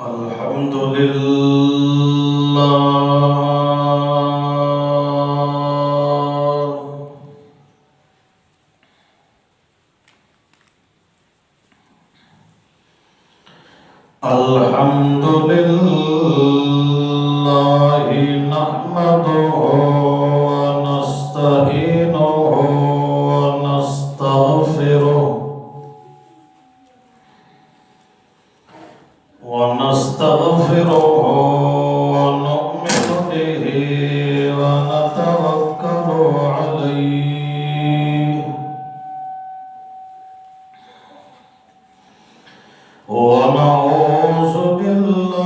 الحمد لله. الحمد لله نحمده ونستعينه ونستغفره ونؤمن به ونتوكل عليه ونعوذ بالله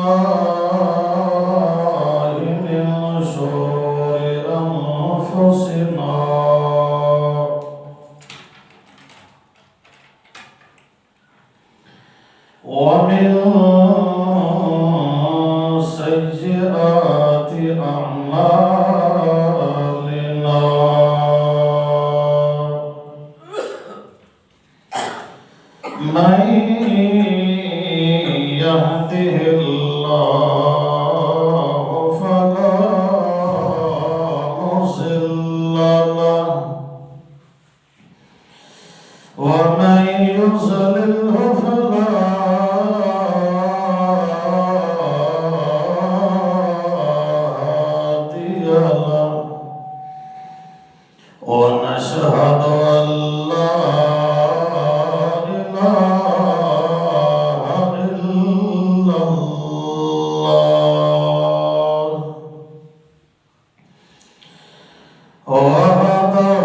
من شرور أنفسنا ومن سيئات أعمالنا من يهده الله فلا مضل له ومن يضلل فلا هادي له ونشهد أن لا إله إلا الله وحده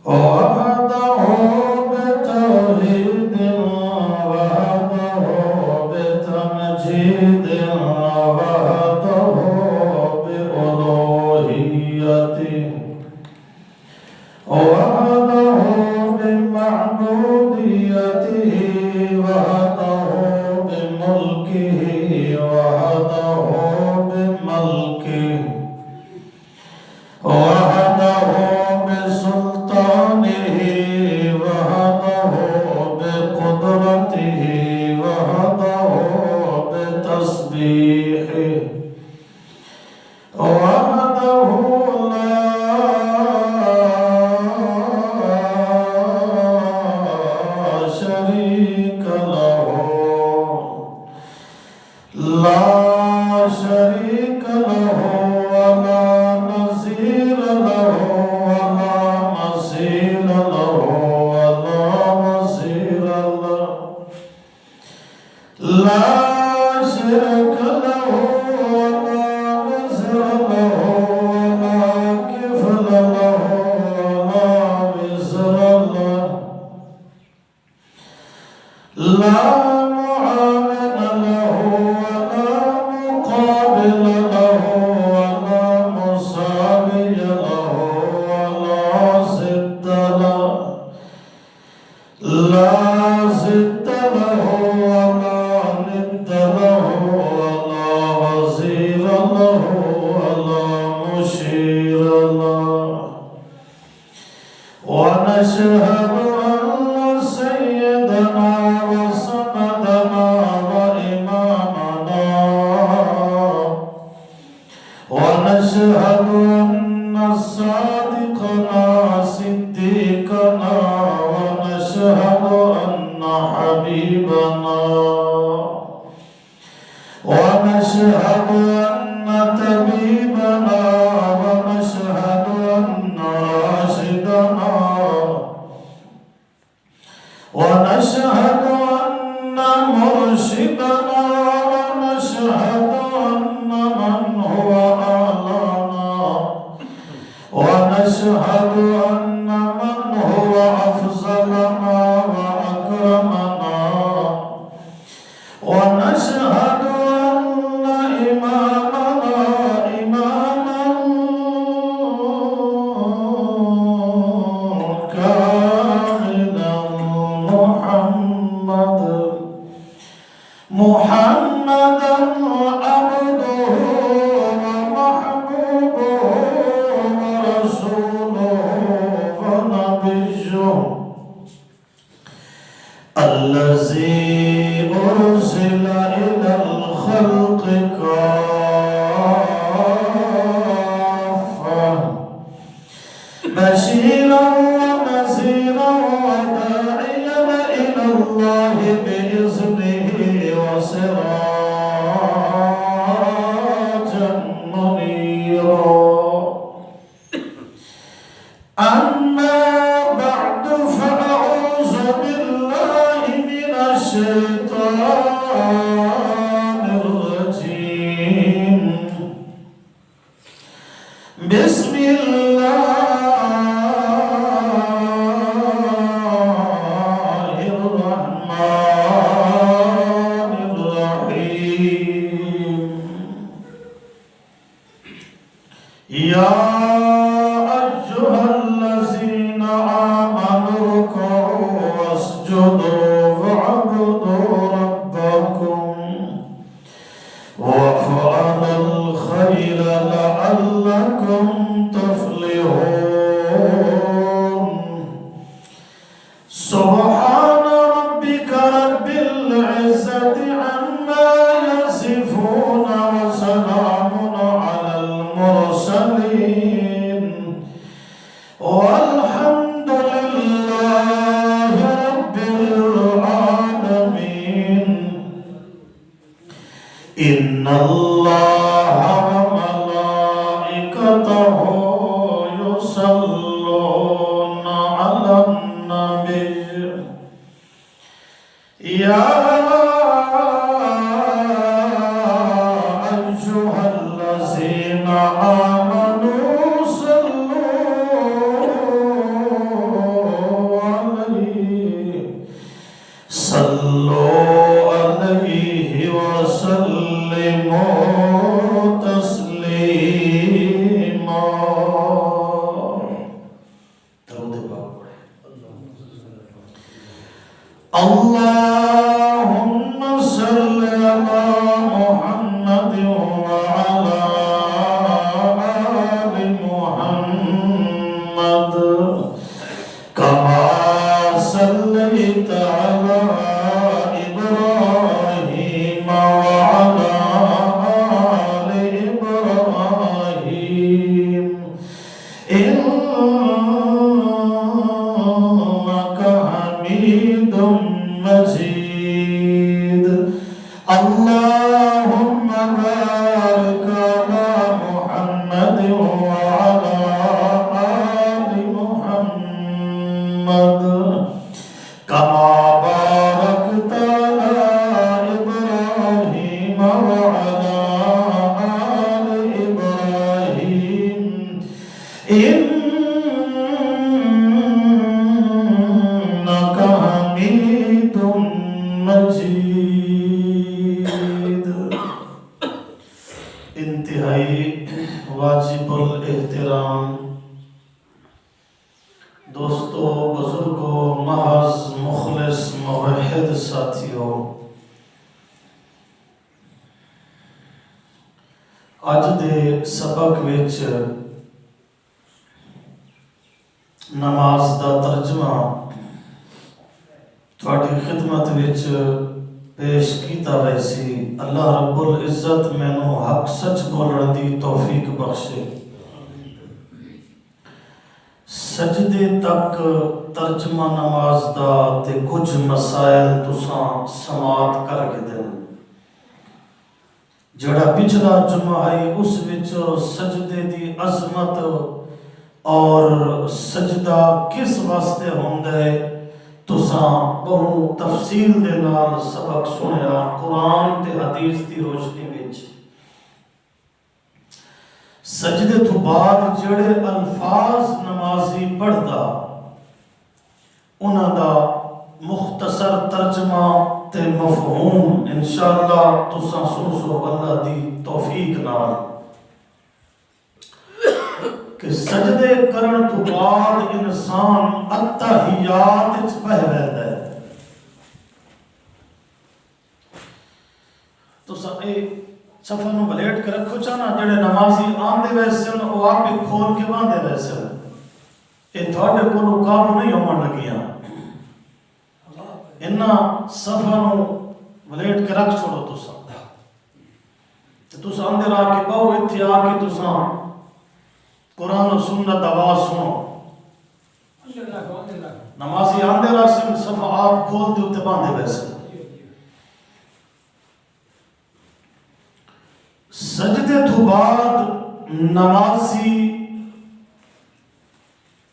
وحده بتوحيد وحده بتمجيد وحده بألوهيته وحده بمعبوديته وحده بملكه وحده بملكه وحده بسلطانه وحده بقدرته وحده بتسبيحه وحده لا شريك له لا شريك له ولا نظير له ولا مثيل له ولا وزير له لا شرك له ولا وزر له ولا كفل له ولا وزر له لا معاون له ولا مقابل له ولا مساوي له ولا ضد له لا ضد له ولا ند له ولا وزير له ولا مشير له ونشهد أن سيدنا وسندنا وإمامنا ونشهد أن صادقنا صديقنا ونشهد أن حبيبنا ونشهد أن طبيبنا ونشهد أن راشدنا ونشهد أن مرشدنا ونشهد أن من هو أعلانا ونشهد أن من هو أفضلنا وأكرمنا ونشهد أن إمامنا إماما كاملا محمدا عبده ومحبوبه ورسوله بشيرا ونذيرا وداعيا إلى الله بإذنه وسراجا منيرا. أما بعد فأعوذ بالله من الشيطان الرجيم. بسم الله الرحمن الرحيم. يا أيها الذين آمنوا اركعوا واسجدوا واعبدوا ربكم وافعلوا الخير لعلكم تفلحون. سبحان ربك رب العزة عما يصفون وسلام على المرسلين والحمد لله رب العالمين. إن الله وملائكته يصلون على النبي. يا أيها الذين آمنوا صلوا عليه وسلموا تسليما. اللهم صل على محمد وعلى آل محمد كما صليت على إبراهيم وعلى آل إبراهيم إنك حميد مجيد. اللهم بارك على محمد وعلى آل محمد كما باركت على إبراهيم وعلى آل إبراهيم إنك حميد مجيد. انتہائی واجب الاحترام دوستو، بزرگوں، محض مخلص موحد ساتھیوں، اج دے سبق وچ نماز دا ترجمہ تھوڑی خدمت وچ پیش کیتا ویسی. اللہ رب العزت مینوں حق سچ بولن دی توفیق بخشے. سجدے تک ترجمہ نماز دا تے کچھ مسائل تساں سماعت کر کے دن. جڑا پچھلا جمعہ ہے اس وچ سجدے دی عظمت اور سجدہ کس واسطے ہوندا ہے تساں بہت تفصیل دے نال سبق سنیا قرآن تے حدیث دی روشنی وچ. سجدے تو بعد جڑے الفاظ نمازی پڑھدا انہاں دا مختصر ترجمہ تے مفہوم انشاءاللہ تساں سنو اللہ دی توفیق نال کہ سجدے کرن تو بعد انسان التحیات وچ پہ رہتا ہے. تساں اے صفحہ نو بلیٹ کے رکھو چاہنا جڑے نمازی آندے ویسے وہ آپ بھی کھول کے باندھے ویسے یہ تھوڑے کو قابو نہیں ہومن لگیاں. انہا صفحہ نو بلیٹ کے رکھ چھوڑو تساں اندر آ کے بہو اتھی آ کے تساں قرآن و سنت آواز سنو. نمازی آندے راسن صفحات کھول دے اتے باندھے ویسے سجدے تو بعد نمازی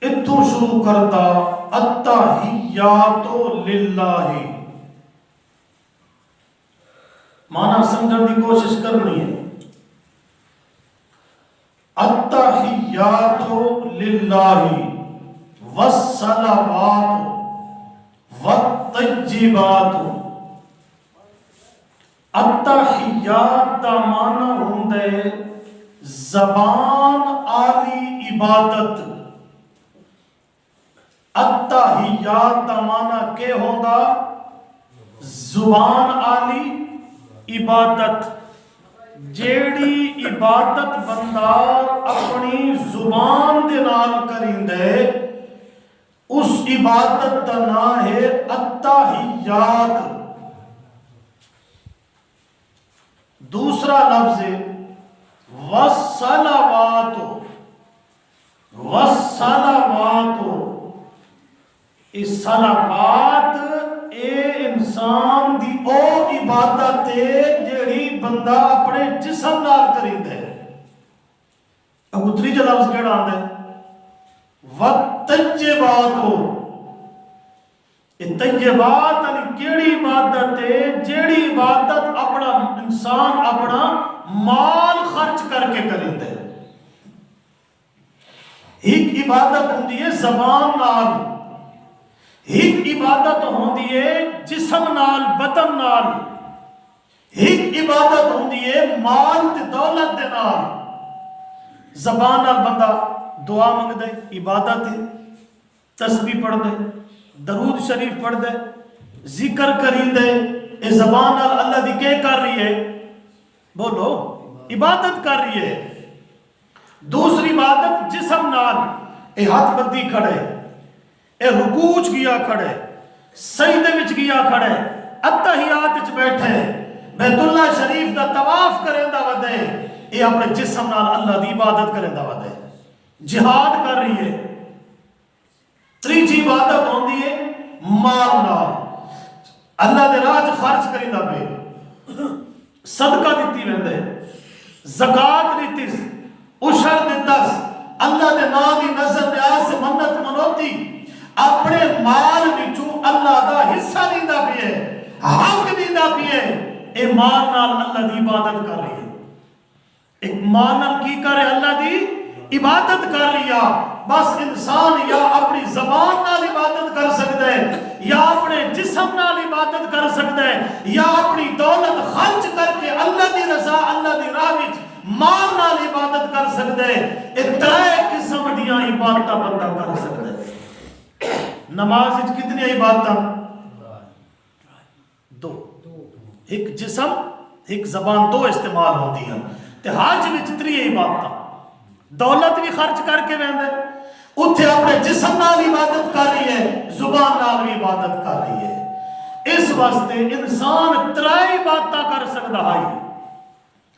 اتو شروع کرتا التحیات للہ، معنی سمجھنے کی کوشش کرنی ہے. التحیات للہ والصلوات والطیبات. التحیات دا معنی ہوندے زبان آلی عبادت. التحیات دا معنی کہ ہوندا زبان آلی عبادت. جیڑی عبادت بندہ اپنی زبان دے نال کریندے اس عبادت دا نام ہے التحیات. دوسرا لفظ ہے والصلوات. والصلوات اس صلوات اے انسان دی او عبادت ہے جیڑی بندہ اپنے جسم نال کریندے. اب تیجا لفظ کیڑا آندا ہے والطیبات. طیبات یعنی کیڑی عبادت ہے جیڑی عبادت اپنا انسان اپنا مال خرچ کر کے کریندے. ایک عبادت ہوندی ہے زبان نال، ایک عبادت ہوندی ہے جسم نال بدن نال، ایک عبادت ہوندی ہے مال تے دولت دے نال. زبان نال بندہ دعا منگ دے عبادت ہے، تسبیح پڑھ دے، درود شریف پڑھ دے، ذکر کری دے، اے زبان نال اللہ دی کیا کر رہی ہے؟ بولو عبادت کر رہی ہے. دوسری عبادت جسم نال، اے ہاتھ بندی کھڑے، اے رکوع وچ گیا کھڑے، سجدے وچ گیا کھڑے، التحیات وچ بیٹھے، بیت اللہ شریف دا طواف کریندا ودے، اے اپنے جسم نال اللہ دی عبادت کریندا ودے. جہاد کر رہی ہے. تیجی عبادت ہوندی ہے مال نال، اللہ دے راہ خرچ کریندا پے، صدقہ دتی ویندے، زکات دتیس، عشر دتس، اللہ دے نام دی نظر دے سے منت منوتی، اپنے مال وچوں اللہ دا حصہ دیندا پیا ہے، حق دیندا پیا ہے. اے مال نال اللہ دی عبادت کر رہی ہے. ایک مال نال کی کرے اللہ دی عبادت کر رہی ہے. بس انسان یا اپنی زبان نال عبادت کر سکتا ہے، یا اپنے جسم نال عبادت کر سکتا ہے، یا اپنی دولت خرچ کر کے اللہ دی رضا اللہ دی راہ وچ مال نال عبادت کر سکتا ہے. ایک ترے قسم دیاں عبادتاں بندہ کر سکتا ہے. نماز وچ کتنی عبادتاں؟ دو. ایک جسم ایک زبان دو استعمال ہوندی ہیں. تے حج وچ تری عبادتاں، دولت بھی خرچ کر کے ویندے، اتھے اپنے جسم نال عبادت کر رہی ہے، زبان نال بھی عبادت کر رہی ہے. اس واسطے انسان ترے عبادتاں کر سکتا ہے.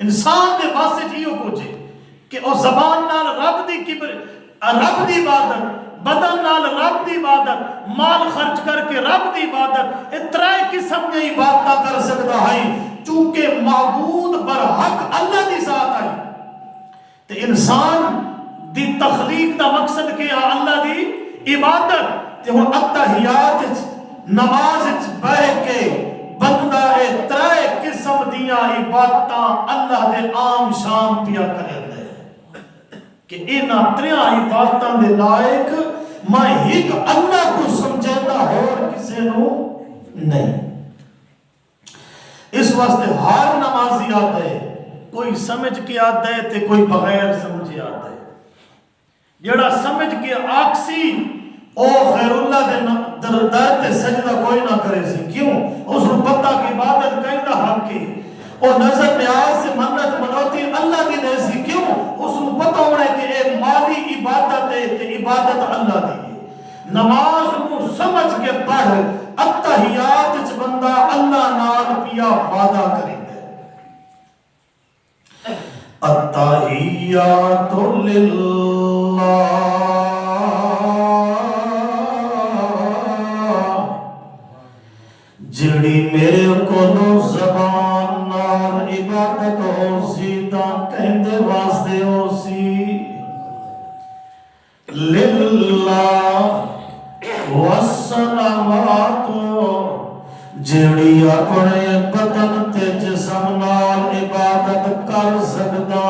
انسان دے واسطے چیئو کچھ ہے کہ او زبان نال رب دی عبادت، بدن نال رب دی عبادت، مال خرچ کر کے رب دی عبادت، یہ ترے قسم کی عبادتاں کر سکتا ہے. چونکہ معبود برحق اللہ دی ذات ہے. تے انسان دی تخلیق دا مقصد کیا اللہ دی عبادت. تے ہن التحیات نماز وچ بیٹھ کے بندہ اے ترے قسم دیاں عبادتاں اللہ دے عام شام پیا کرے کہ انہاں تریاں عبادتاں دے لائق میں ایک اللہ کو سمجھاتا اور کسے نو نہیں. اس واسطے ہر نمازی آتا ہے، کوئی سمجھ کے آتا ہے تے کوئی بغیر سمجھے آتا ہے. جڑا سمجھ کے آکسی او خیر اللہ دے دردار تے سجدہ کوئی نہ کرے سی. کیوں؟ اس نے پتہ کی عبادت کہیں دا حق کی، او نظر نیاز سے منت منوتی اللہ کی دے سی. کیوں؟ اس نے پتہ ہونا ہے کہ اے مالی عبادت ہے تے عبادت اللہ دی ہے. نماز کو سمجھ کے پڑھ، التحیات وچ بندہ اللہ نال پیا وعدہ کرے دے. التحیات للہ للہ والصلوات جیڑی اپنے بدن تے جسم نال عبادت کر سکدا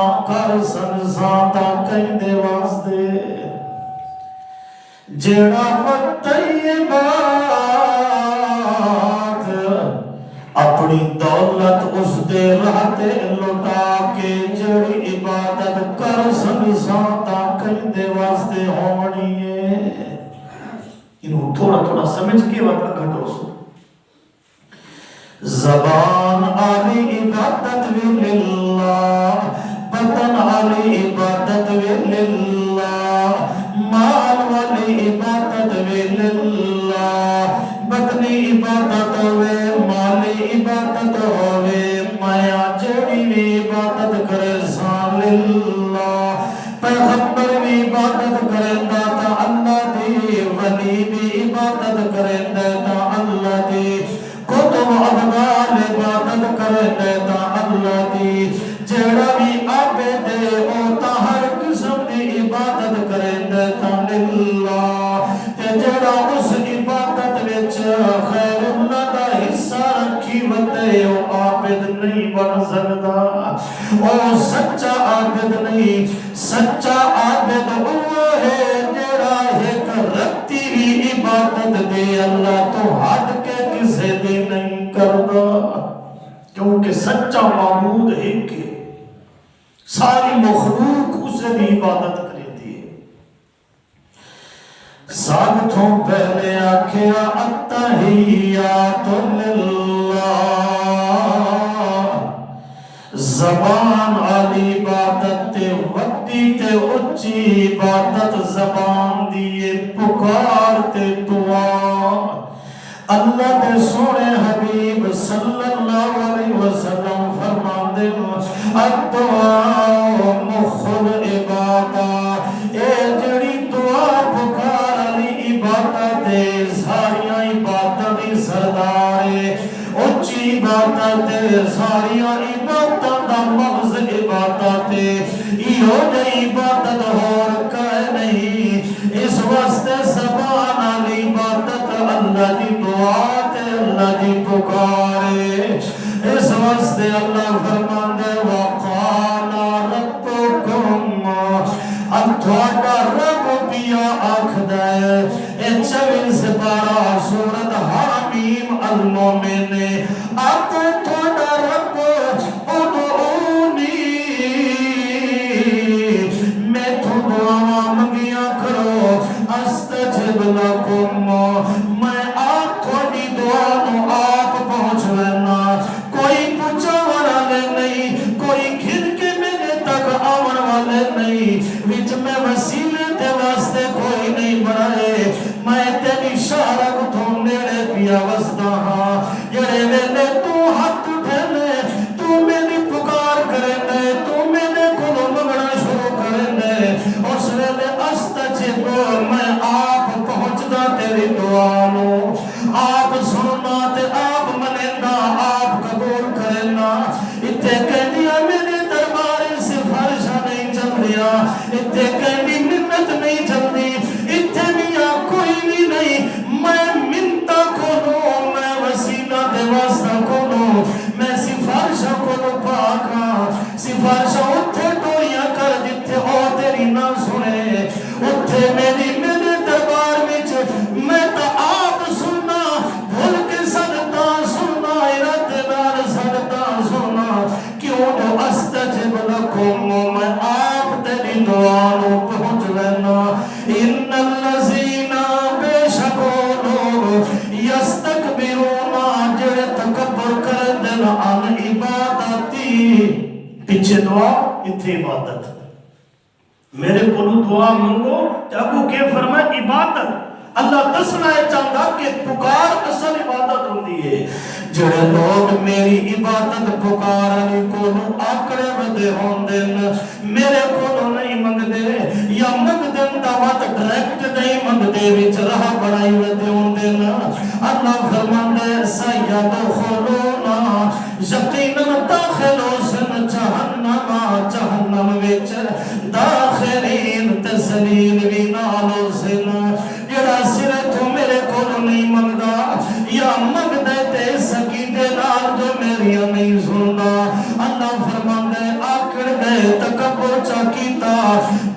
تا کہندے واسطے جیڑا طیبات اپنی دولت اس دے راہ تے لٹا کے جیڑی عبادت کر سکدا تا کہندے واسطے ہونی ہے۔ انہوں تھوڑا تھوڑا سمجھ کے وقت گھٹو سو زبان علی عبادت بھی للہ، بدن علی عبادت بھی للہ، مال والی عبادت بھی للہ، بدنی عبادت ہوئے مالی عبادت ہوئے مایا جڑی بھی عبادت کرے سان للہ، پیغمبر بھی عبادت کرے تا اللہ دی، ولی بھی عبادت کرے تا اللہ دی، کتب ابدال عبادت کرے تا اللہ دی، جیڑا بھی آبے دے او تا ہر قسم دی عبادت کرے تا للہ، تے جیڑا اس عبادت وچ خیر اللہ دا حصہ رکھی وتے او عابد نہیں بن سکدا، او سچا عابد نہیں، سچا عابد وہ ہے جیڑا ایک رتی بھی عبادت دے اللہ تو ہٹ کے کسے دی نہیں کردا، کیونکہ سچا معبود ہے کہ ساری مخلوق اسے بھی عبادت کرے دی۔ سب تو پہلے آکھیا التحیات للہ، زبان علی عبادت تے وڈی تے اچھی عبادت زبان دیئے پکار تے دعا، اللہ دے سونے حبیب صلی اللہ علیہ وسلم فرماندے الدعاء مخ العبادہ، اے جڑی دعا پکار علی عبادت ہے ساریاں عبادت دی سردار ہے، اچھی عبادت ہے ساریاں عبادت دا مغز عبادت ہے، ایہو جی عبادت اور کہے نہیں، اس واسطے زبان علی عبادت اللہ دی دعا تے اللہ دی پکارے، اس واسطے اللہ فرماندے وقال ربکم، اب تھوڑا رب پیا آکھدا ہے، اے 26 سپارہ سورت حامیم المومن، اب تھوڑا رب ادعونی، میں تو دعا منگیا کرو استجب لکم، میں آپ تھوڑی دعا نو آپ پہنچ لینا، کوئی پوچھا والے نہیں، کوئی گھر کے میرے تک آور والے نہیں، وچ میں وسیلے تے واسطے کوئی نہیں بڑھائے، میں تیری شارک تو نیڑے پیا وسدا ہاں، جڑے ویلے تو ہاتھ اٹھنے، تو میری پکار کرنے، تو میرے کلو مگنا شروع کرنے، اس ویلے استجب، میں آپ پہنچدا تیری دعا نو، آپ سننا تے آپ منینا، آپ قبول کرنا، اتنے کہنیا میرے دربار سفارشہ نہیں چل دیا، اتنے کہنی منت نہیں چل دی، اتنے میاں کوئی بھی نہیں، میں منتا کھولوں، میں وسیلہ دے واسطہ کھولوں، میں سفارشہ کھولوں پاکاں، سفارشہ اتھے ٹوڑیاں کر جتھے اور تیری نہ سنے، اتھے میرے دربار وچ میں تا آپ سننا، بھول کے سنتا سننا، ارادے نال سنتا سننا، کیوں جو استجب لکم، میں آپ تیری دعا نو پہنچ لینا، ان الذین بے شک لوگ یستکبرون جڑے تکبر کر دن عن عبادتی، پیچھے دعا اتھے عبادت، میرے کو دعا منگو تے ابو کے فرمائے عبادت، اللہ دسنا ہے چاہتا کہ پکار اصل عبادت ہوندی ہے، جڑے لوگ میری عبادت پکارنے کو آکڑے ودے ہوندے میرے کو نہیں منگ دے، یا منگ دن دعوت ڈائریکٹ نہیں منگ دے وچ راہ بڑائی ودے ہوندے، اللہ فرماندے سیدخلونا، یقیناً داخل ہو سن جہنم، جہنم وچ داخلین تے زلیل بھی نالو سن جڑا سر تو میرے کو نہیں منگدا یا منگدے تے سکیدے نال جو میری نہیں سندا اللہ فرماندا ہے آکڑ گئے تکبر چا کیتا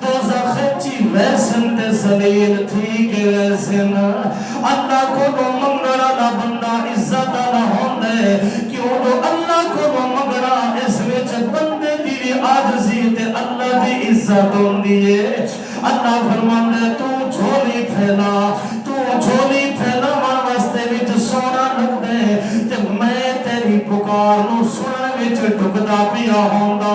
دوزخ چی ویسن تے زلیل تھی کہ ویسن اللہ کو منگنا والا بندہ عزت والا ہوندا ہے کیوں جو اللہ کو منگنا اس وچ بندے دی عاجزی تے اللہ دی عزت ہوندی ہے اللہ فرماندا ہے تو جھولی پھیلا واسطے وچ سونا لگدا ہے تے میں تیری پکار نو سنن وچ ٹکدا پیا ہوندا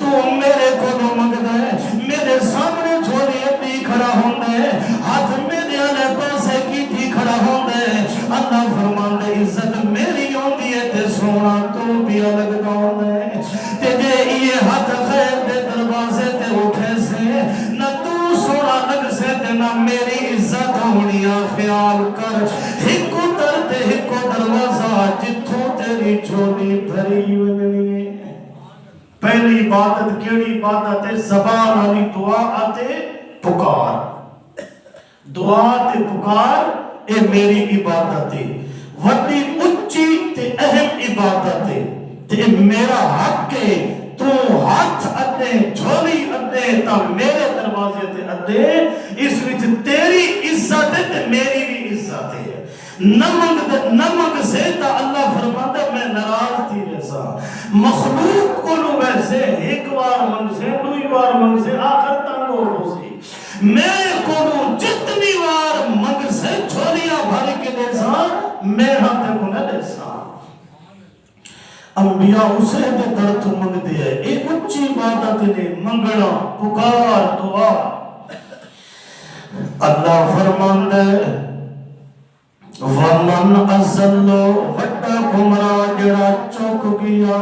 تو میرے کولو منگدا ہے میرے سامنے جھولی اپنی کھڑا ہوندا ہے ہاتھ میرے والے پاسے کیتی کھڑا ہوندا ہے اللہ فرماندا ہے عزت میری ہوندی ہے تے سونا تو پیا لگدا ہوندا ہے تے جے یہ ہاتھ خیر دے دروازے تے اٹھے سے نہ تو سونا لگ سے تے نہ میری عزت ہونی خیال کر ہکو در تے ہکو دروازہ جتھوں تیری جھولی بھری ونی ہے پہلی عبادت کیڑی عبادت ہے زبان والی دعا تے پکار دعا تے پکار اے میری عبادت ہے وڈی اچھی تے اہم عبادت ہے تے میرا حق ہے تو ہاتھ اڈے جھولی اڈے تا میرے دروازے تے اڈے اس وچ تیری عزت ہے تے میری بھی عزت ہے نمک سے تا اللہ فرماتا میں ناراض تھی ویسا مخلوق کو نو ویسے ایک بار منگ سے دوئی بار منگ سے آخر تنگ ہو سے میں کو نو جتنی بار منگ سے چھوڑیاں بھاری کے دیسا میں ہاتھ کو نہ دیسا انبیاء اسے دے در تو منگ دیا ہے ایک اچھی عبادت نے منگنا پکار دعا اللہ فرماندہ ہے وَمَنْ أَزَلُّ وَٹَّا گمراہ جڑا چوک گیا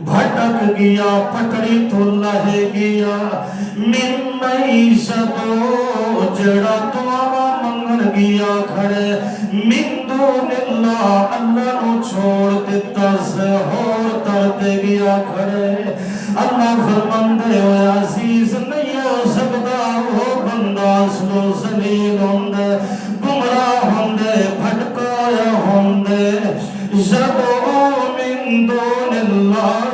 بھٹک گیا پکڑی تو لہے گیا من معیشتو جڑا دعا منگن گیا کھڑے من دون اللہ اللہ نو چھوڑ دیتا سے اور ترتے گیا کھڑے اللہ فرماندے ہوئے عزیز نہیں ہو سکتا وہ بندہ سلو زلیل ہوندے گمراہ ہوندے بھٹکایا ہوندے جدعو من دون اللہ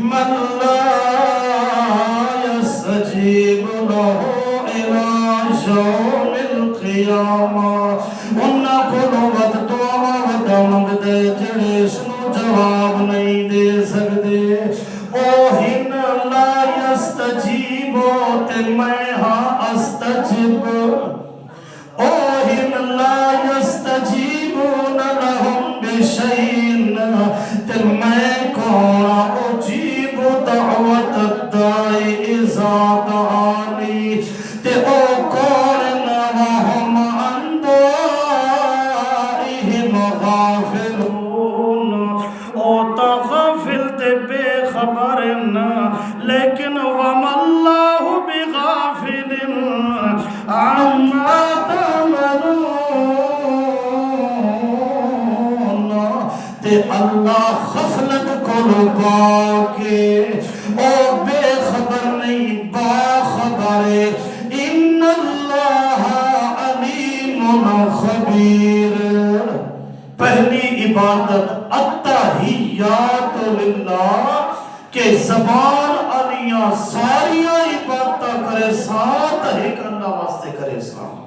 من لا يستجیب له الى یوم القیامہ انہا کلو وقت دعا ودا مگدے جڑے سنو جواب نہیں دے سکتے اوہن لا يستجیب تے میں ہاں استجیب اوہن لا يستجیبون لهم بشیئن تے میں کون اجیب دعوت الدائی اذا دعانی تے او کون وهم عن دعائهم غافلون او تغافل تے بے خبرنا لیکن وما اللہ بغافل عما تعملون تے اللہ غفلت کو لکا کے او بے خبر نہیں باخبر ان اللہ علیم خبیر پہلی عبادت التحیات للہ کہ زبان علیہ ساریاں عبادتہ کرے ساتھ ایک اللہ واسطے کرے ساتھ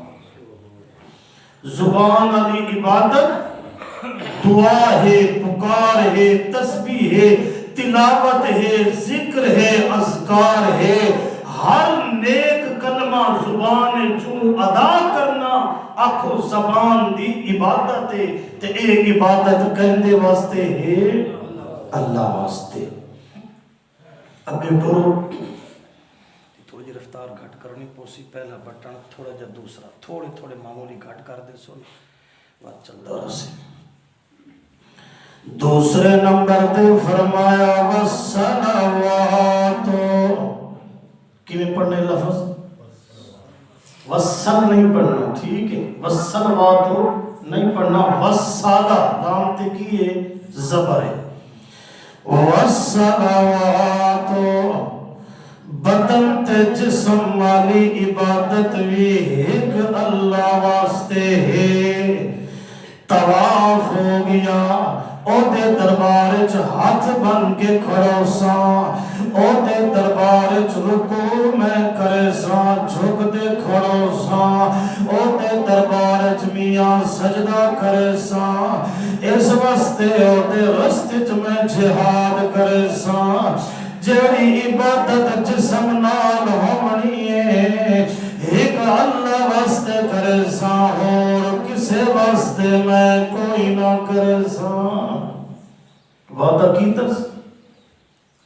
زبان علی عبادت دعا ہے پکار ہے تسبیح ہے تلاوت ہے ذکر ہے اذکار ہے ہر نیک کلمہ زبان جو ادا کرنا آنکھوں زبان دی عبادت ہے تے ایک عبادت کہندے واسطے ہے اللہ واسطے اگے ٹورو تھوڑی جی رفتار گھٹ کرنی پوسی پہلا بٹن تھوڑا جا دوسرا تھوڑے تھوڑے معمولی گھٹ کر دے سن بات چلتا رہا سے دوسرے نمبر دے فرمایا وَالصَّلَوَاتُ کیویں پڑھنے لفظ وَالصَّل نہیں پڑھنا ٹھیک ہے وَالصَّلَوَاتُ نہیں پڑھنا وَالصَّالَ لام تے کی ہے زبر ہے وَالصَّلَوَاتُ بدن تے جسم والی عبادت بھی ایک اللہ واسطے ہے۔ طواف ہو گیا، او دے دربار چ ہاتھ بن کے کھڑو سا، او دے دربار چ رکوع میں کرے سا، جھک دے کھڑو سا، او دے دربار چ میاں سجدہ کرے سا، اس واسطے او دے رستے چ میں جہاد کرے سا۔ جڑی عبادت جسم نال ہونی ہے ایک اللہ واسطے کرے سا، اور کسے واسطے میں کوئی نہ کرے سا۔ وعدہ کیتس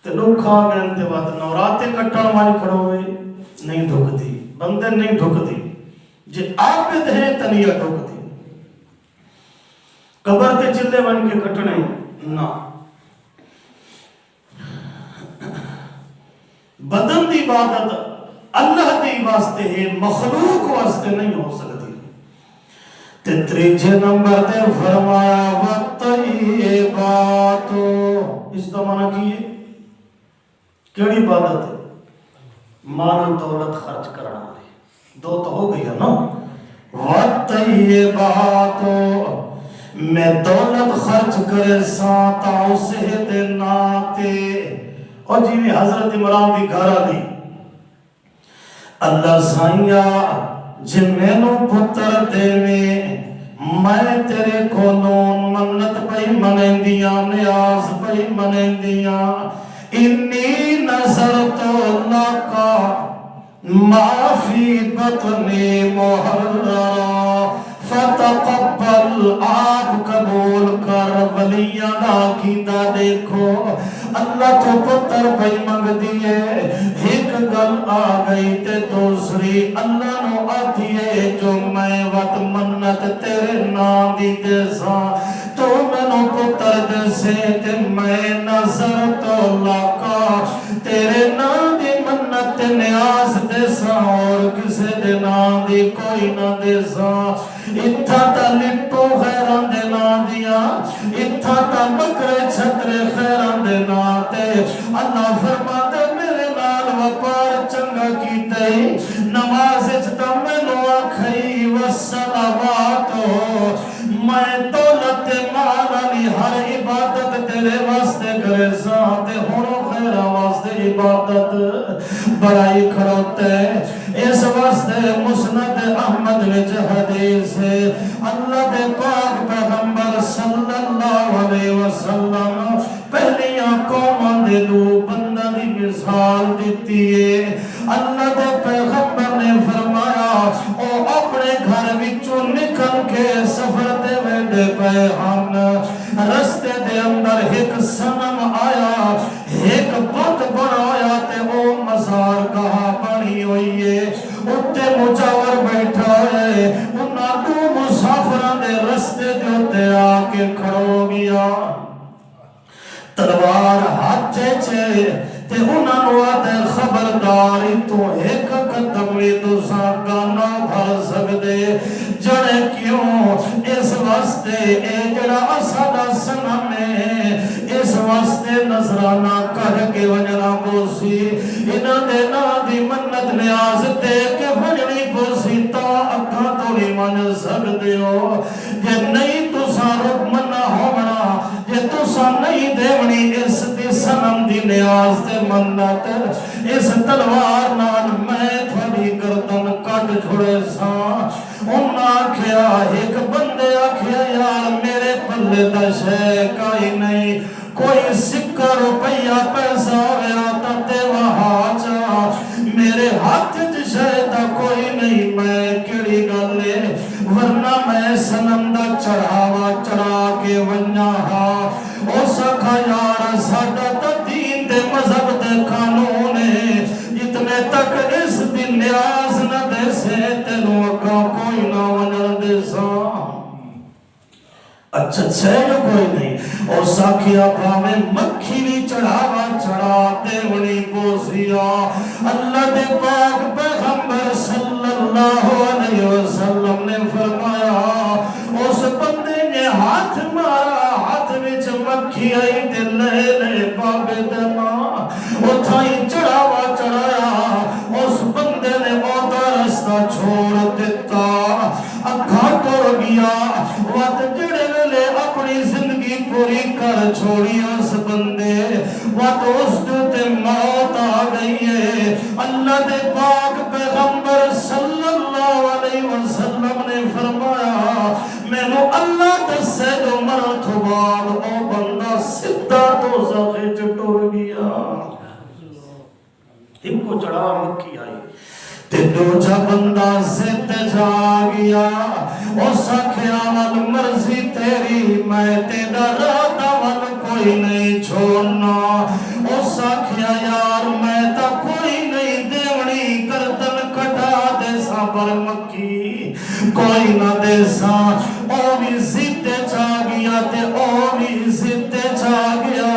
تے لوگ کھا گئے تے وعدہ نوراتے کٹن والی کھڑو ہوئے نہیں ڈھک دی، بندے نہیں ڈھک دی، جے عابد ہے تنیا ڈھک دی، قبر تے چلے بن کے کٹنے نہ۔ بدن دی عبادت اللہ دی واسطے ہے، مخلوق واسطے نہیں ہو سکتی۔ تے تیجے نمبر تے فرمایا وَالطَّيِّبَاتُ، اس کا معنی کیے کیڑی عبادت ہے؟ مال و دولت خرچ کرنا ہے، دو تو ہو گئی ہے نا۔ وَالطَّيِّبَاتُ، میں دولت خرچ کرے ساتا اسے دے ناتے، اور جی میں حضرت عمران دی گھر آلی اللہ سائیہ جی میں نو پتر دے میں تیرے کو نون منت پئی منیں دیا، نیاز پئی منیں دیا، انی نظرت اللہ کا معافی بطنی محررہ فتقبل، آپ قبول کر۔ ولیاں دا کیتا دیکھو، اللہ تو پتر بھئی منگ دیئے، ایک گل آ گئی تے دوسری اللہ نو آتیے، جو میں وقت منت تیرے نام دی دے سا، تو میں نو پتر دے سے تے میں نظر تو لکا، تیرے نام دی منت نیاز دے سا، اور کسے دے نام دی کوئی نہ دے سا۔ اتھا تا لٹو خیران دے نا دیا، اتھا تا بکرے چھترے خیران دے نا تے، اللہ فرما دے میرے نال وپار چنگا کیتے، نماز اچھتا میں نو آکھئی والصلواتو، میں دولت مال علی ہر عبادت تیرے واسطے کرے سا، تے ہونو خیرہ واسطے عبادت بڑائی کھڑوتے، اس واسطے مسند احمد وچ حدیث ہے، اللہ دے پاک پیغمبر صلی اللہ علیہ وسلم پہلیاں قوماں دے دو بندہ دی مثال دیتی ہے۔ اللہ دے پیغمبر نے فرمایا او اپنے گھر وچوں نکل کے سفر دے ویڈے پہ ہم، رستے دے اندر ایک صنم آیا، ایک بت بنایا تے او مزار گاہ بنی ہوئی ہے، اتے مجاور بیٹھا ہے، انہاں دو مسافران دے رستے دے اتے آکے کھڑو گیا، تلوار ہاتھے چھے تے انہاں نو آتے خبرداری تو ایک قدم بھی تو ساکا نہ بھر سکتے، جڑے کیوں اس واسطے اے جڑا اسادہ سنم ہے، اس واسطے نظرانہ کر کے وجنہ پوسی، انہاں دے نا دی منت نیاز دے کے وجنی پوسی تا اکھا تو نہیں من سکتے ہو، جے نہیں تو سارک منہ ہونا، جے تو سا نہیں دیونی اس دی سنم دی نیاز دے منت، اس تلوار نال میں تھوڑی گردن کٹ چھوڑے سا۔ انہاں کیا ایک بندے آکھیا یار میرے پلے دا شے کائی نہیں، کوئی سکہ روپیہ پیسہ آیا تا تے وہاں جا، میرے ہاتھ جشے تا کوئی نہیں، میں کیڑی گلے ورنہ میں سنم دا چڑھاوا چڑھا کے ونیا ہاں، او سکھا یار ساڑھا تا دین دے مذہب دے قانون ہے، جتنے تک اس دن نیاز نہ دے سے تینوں اکا کوئی نہ ونر دے سا۔ اچھا چھے کوئی نہیں، اور ساکھیا پاوے مکھی بھی چڑھاوا چڑھاتے ونی پوسیا، اللہ دے پاک پیغمبر صلی اللہ علیہ وسلم نے فرمایا، اس بندے نے ہاتھ مارا، ہاتھ وچ مکھی آئی تے لے لے پاوے دما، اتھائی چڑھاوا چڑھایا، چھوڑ دیتا اکھا ٹر گیا وقت جڑے ویلے اپنی زندگی پوری کر چھوڑی اس بندے وقت اس تے موت آ گئی ہے اللہ دے پاک پیغمبر صلی اللہ علیہ وسلم نے فرمایا میں نو اللہ دسے جو مرن تو بعد او بندہ سدھا دوزخ وچ ٹر گیا ان کو چڑھا مکھی آئی تے دوجا بندہ زد جا گیا اس خیال مرضی تیری میں تیرا راتا ول کوئی نہیں چھوڑنا اس آخیا یار میں تا کوئی نہیں دیونی گردن کٹا دے سا پر مکھی کوئی نہ دے سا او بھی زد جا گیا تے او بھی زد جا گیا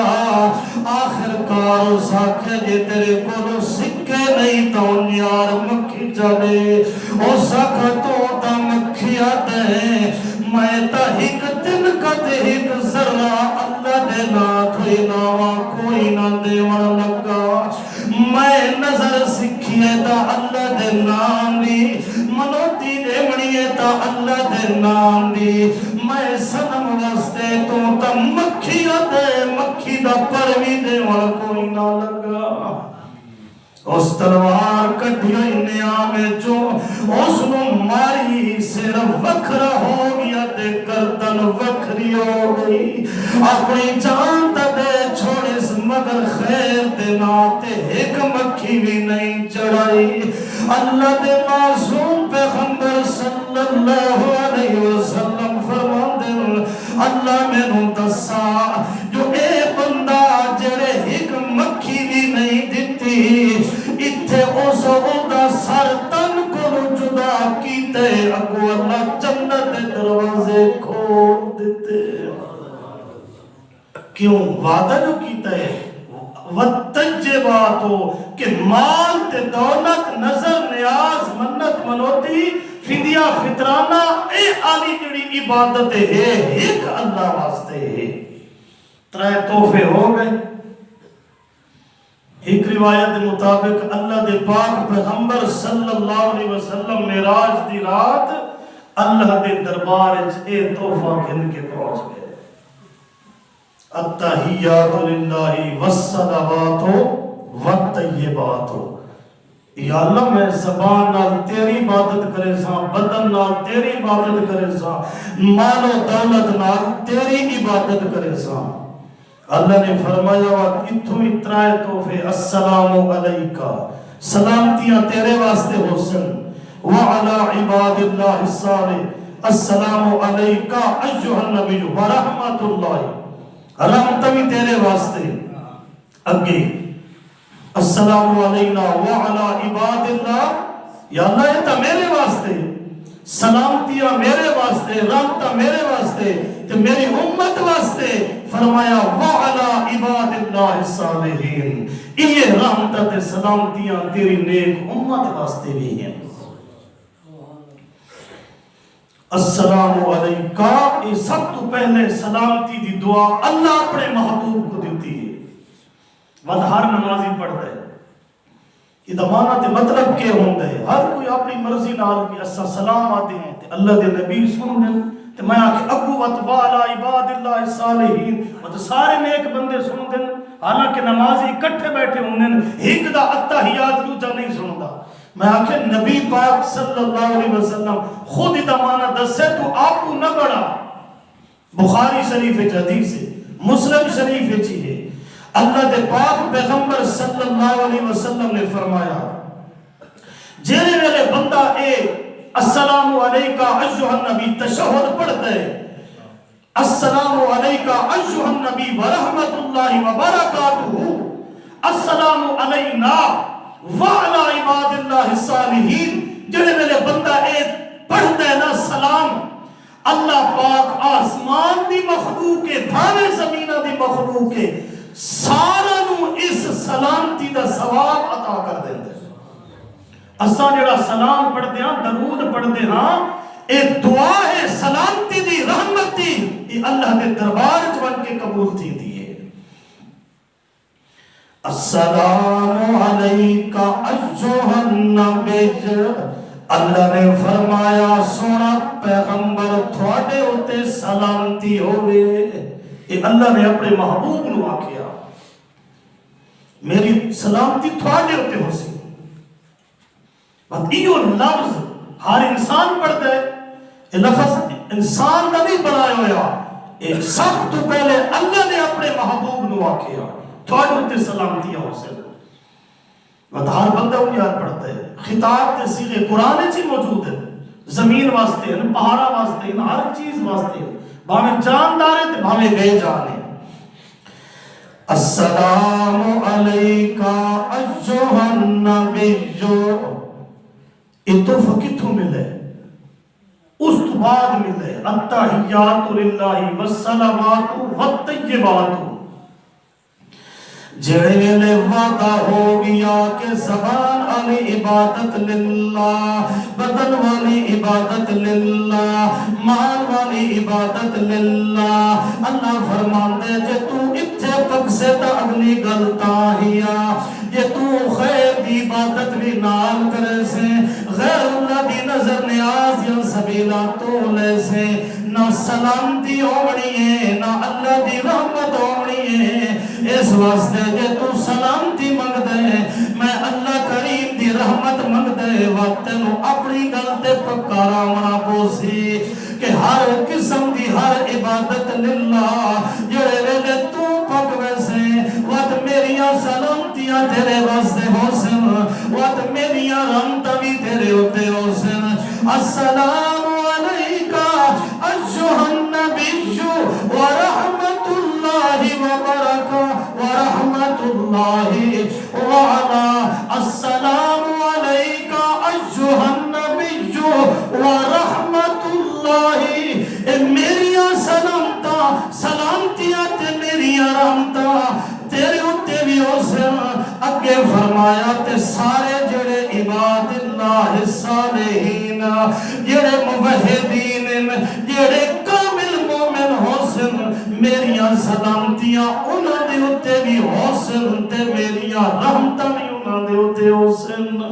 آخر کار اس آخیا جے تیرے کو سکے نہیں تو یار مکھی جانے اس آخیا تو تا مکھیا دے میں تا ہک دن کا تے ہک ذرہ اللہ دے نات ہوئی ناوا کوئی نہ دیوان لگا میں نظر سکھیے تا اللہ دے نام دی منوتی دے منیے تا اللہ دے نام دی میں سنم واسطے تو تا مکھیا دے مکھی دا پروی دیوان کوئی نہ لگا اس تلوار کٹھیا انیام جو اس نو ماری سر وکھرا ہو گیا دے گردن وکھری ہو گئی اپنی جان تا دے چھوڑس مگر خیر دے ناتے ایک مکھی بھی نہیں چڑھائی اللہ دے معصوم پیغمبر صلی اللہ علیہ وسلم فرمان دے اللہ میں نو دسا جو اے بندہ جڑے ایک مکھی بھی نہیں دیتی اتھے اس دا سر تن کو جدا کیتے اگو اللہ جنت دروازے کھول دیتے کیوں وعدہ جو کیتا ہے وَالتَّجِّبَاتُ کہ مال تے دولت نظر نیاز منت منوتی فدیہ فطرانہ اے آلی جڑی عبادت ہے ایک اللہ واسطے ہے ترائے تحفے ہو گئے ایک روایت مطابق اللہ دے پاک پیغمبر صلی اللہ علیہ وسلم معراج دی رات اللہ دے دربار اے تحفہ گھن کے پہنچ گئے التحیات للہ والصلوات والطیبات یا اللہ میں زبان نال تیری عبادت کرے سا بدن نال تیری عبادت کرے سا مال و دولت نال تیری عبادت کرے سا اللہ نے فرمایا اتھو اترائے توفے السلام علیکہ سلامتیاں تیرے واسطے حسن وعلا عباد اللہ الصالح السلام علیکہ ایوہ النبی ورحمت اللہ رحمت بھی تیرے واسطے اگے السلام علینا وعلا عباد اللہ یا اللہ یہ تا میرے واسطے سلامتیاں میرے واسطے رحمتہ میرے واسطے تو میری امت واسطے فرمایا وعلا عباد اللہ الصالحین یہ رحمتہ سلامتیاں تیری نیک امت واسطے بھی ہیں السلام علیکہ یہ سب تو پہلے سلامتی دی دعا اللہ اپنے محبوب کو دیتی ہے وقت ہر نمازی پڑھتا ہے یہ دمانہ تے مطلب کے ہوں گے ہر کوئی اپنی مرضی نال کی اسا سلام آتے ہیں تے اللہ دے نبی سن دیں تے میں آکے ابو وطبالا عباد اللہ صالحین وہ سارے نیک بندے سن دیں حالانکہ نمازی اکٹھے بیٹھے ہوں دیں ایک دا اتحیات دوجہ نہیں سن دا میں آکھے نبی پاک صلی اللہ علیہ وسلم خود دمانہ دسے تو آپ کو نہ بڑا بخاری شریف حدیث ہے مسلم شریف ہے اللہ دے پاک پیغمبر صلی اللہ علیہ وسلم نے فرمایا جیرے ویلے بندہ اے السلام علیکہ ایوہ النبی تشہد پڑھتے السلام علیکہ ایوہ النبی ورحمت اللہ وبرکاتہ السلام علینا وعلا عباد اللہ الصالحین جڑے ویلے بندہ اے پڑھتے نا سلام اللہ پاک آسمان دی مخلوق ہے بھاوے زمینہ دی مخلوق ہے سارا نو اس سلامتی دا ثواب عطا کر دیندے اساں جڑا سلام پڑھتے ہاں درود پڑھتے ہاں اے دعا ہے سلامتی دی رحمتی یہ اللہ دے دربار چون کے قبول تھی دیئے السلام علیکہ ایوہ النبی اللہ نے فرمایا سونا پیغمبر تھوڑے ہوتے سلامتی ہوئے. یہ اللہ نے اپنے محبوب نو آکھیا میری سلامتی تھوڑے ہوتے ہو سی. بات ایو لفظ ہر انسان پڑھتا ہے. یہ لفظ انسان کا نہیں بنایا ہوا. یہ سب تو پہلے اللہ نے اپنے محبوب نو آکھیا تھوڑے ہوتے سلامتی ہو سی. ہر بندہ ان یار پڑھتا ہے. خطاب تے سیغے قرآن چی موجود ہے. زمین واسطے ہیں، پہاڑا واسطے ہیں، ہر چیز واسطے ہیں. بھاویں جاندار ہے تے بھاویں گئے جانے. السلام علیکہ ایھا النبی. یہ تحفہ کتھوں ملے؟ اس تو بعد ملے التحیات للہ والصلوات والطیبات. جڑے ویلے وعدہ ہو گیا کہ زبان والی عبادت للہ، بدن والی عبادت للہ، مال والی عبادت للہ. اللہ فرماندے جے تو اتھے پک سے تا اگلی گلتا ہیا. جے تو خیر دی عبادت بھی نال کرے سے، غیر اللہ دی نظر نیاز یا سبیلہ تو لے سے، نہ سلامتی ہونی ہے نہ اللہ دی رحمت ہونی ہے. اس واسطے جے تو سلامتی منگ دے میں اللہ کریم دی رحمت منگ دے وقت نو اپنی گلتے پکارا منا پوسی کہ ہر قسم دی ہر عبادت للہ. جڑے ویلے تو پک ویسے وقت میریاں سلامتیاں تیرے واسطے ہو سن، وقت میریاں رحمتاں بھی تیرے ہوتے ہو سن. السلام علیکہ ایھا النبی ورحمت اللہ وبرکاتہ ورحمت اللہ وعلا. السلام علیکہ ایھا النبی ورحمت اللہ. میریاں سلامتیاں تے میریاں رحمتاں تیرے ہوتے بھی ہو سن. اگے فرمایا تے سارے جڑے عباد اللہ الصالحین، جڑے موحدین، جڑے کامل مومن ہو سن، میریاں سلامتیاں انہاں دے ہوتے بھی ہو سن تے میریاں رحمتاں بھی انہاں دے ہوتے ہو سن.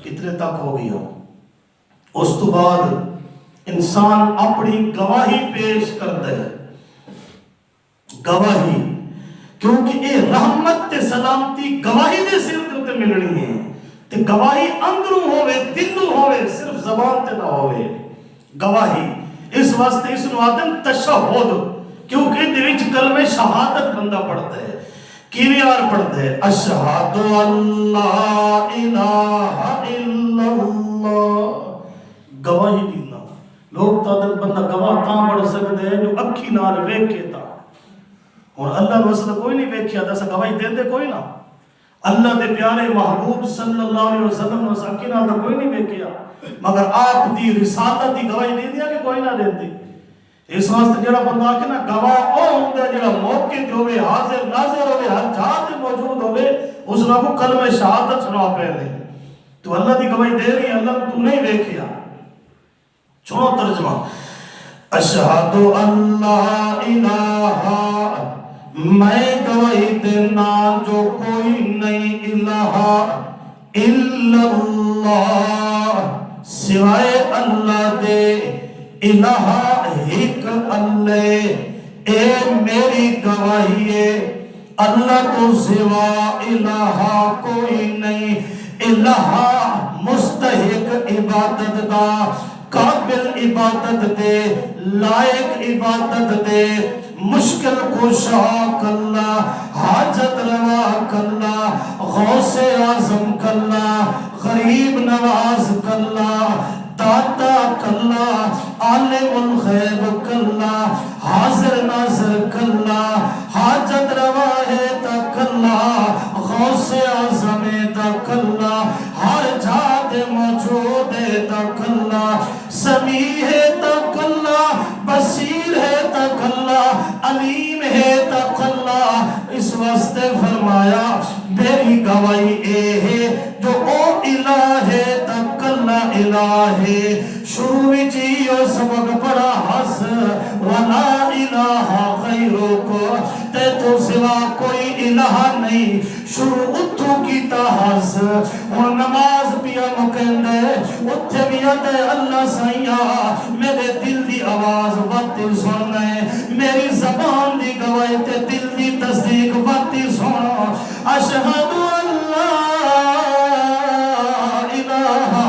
کتنے تک ہو گیا؟ اس تو بعد انسان اپنی گواہی پیش کرتا ہے. گواہی کیونکہ یہ رحمت تے سلامتی گواہی دے سر تے ملنی ہے. تے گواہی اندروں ہوئے دلوں ہوئے، صرف زبان تے نہ ہوئے. گواہی اس واسطے اس نو آدم تشہد، کیونکہ دے وچ کلمہ شہادت بندہ پڑھتا ہے. کیویں یار پڑھتا ہے؟ اشہد اللہ الہ الا اللہ. گواہی دینا. لوگ تادن بندہ گواہ تاں پڑھ سکتے ہیں جو اکھی نال ویکھے تا. اور اللہ نے وسلم کوئی نہیں ویکھیا تا سا گواہی دے دے کوئی نہ. اللہ دے پیارے محبوب صلی اللہ علیہ وسلم نے اکھی نال کوئی نہیں ویکھیا، مگر آپ دی رسالت دی گواہی دے دیا کہ کوئی نہ دیندی. اس واسطے جڑا بندہ آکھے نا گواہ او ہوندا جڑا موقع تے ہوے، حاضر ناظر ہوے، ہر جہاں تے موجود ہوے، اس نوں کو کلمہ شہادت سنا پہلے. تو اللہ دی گواہی دے رہی ہے، اللہ تو نہیں ویکھیا. چھوڑو ترجمہ. اشہد اللہ الہ، میں گواہی دینا جو کوئی نہیں الہ الا اللہ، سوائے اللہ دے، الہ ایک اللہ. اے میری گواہی ہے اللہ تو سوا الہ کوئی نہیں. الہ مستحق عبادت دا، قابل عبادت دے، لائق عبادت دے، مشکل کشا کلا، حاجت روا کلا، غوث اعظم کلا، غریب نواز کلا، داتا کلا، عالم الغیب کلا، حاضر ناظر کلا، حاجت روا ہے تا کلا، غوث اعظم تا کلا، ہر جات موجود ہے تا کلا، سمیع ہے تا کلا، بصیر ہے تا کلا، علیم ہے تا کلا. اس واسطے فرمایا میری گواہی اے ہے جو او الہ ہے تا کلا الہ ہے. شروع وچیو سبق پڑا حس ولا الہ غیرک، تے تو سوا کوئی الہ نہیں. شروع اتھو کی تحس اور نماز پیا اتھے بھی آدھے اللہ سائیہ میرے دل دی آواز وقتی سننا ہے، میری زبان دی گواہی تے دل دی تصدیق وقتی سننا، اشہد اللہ الہ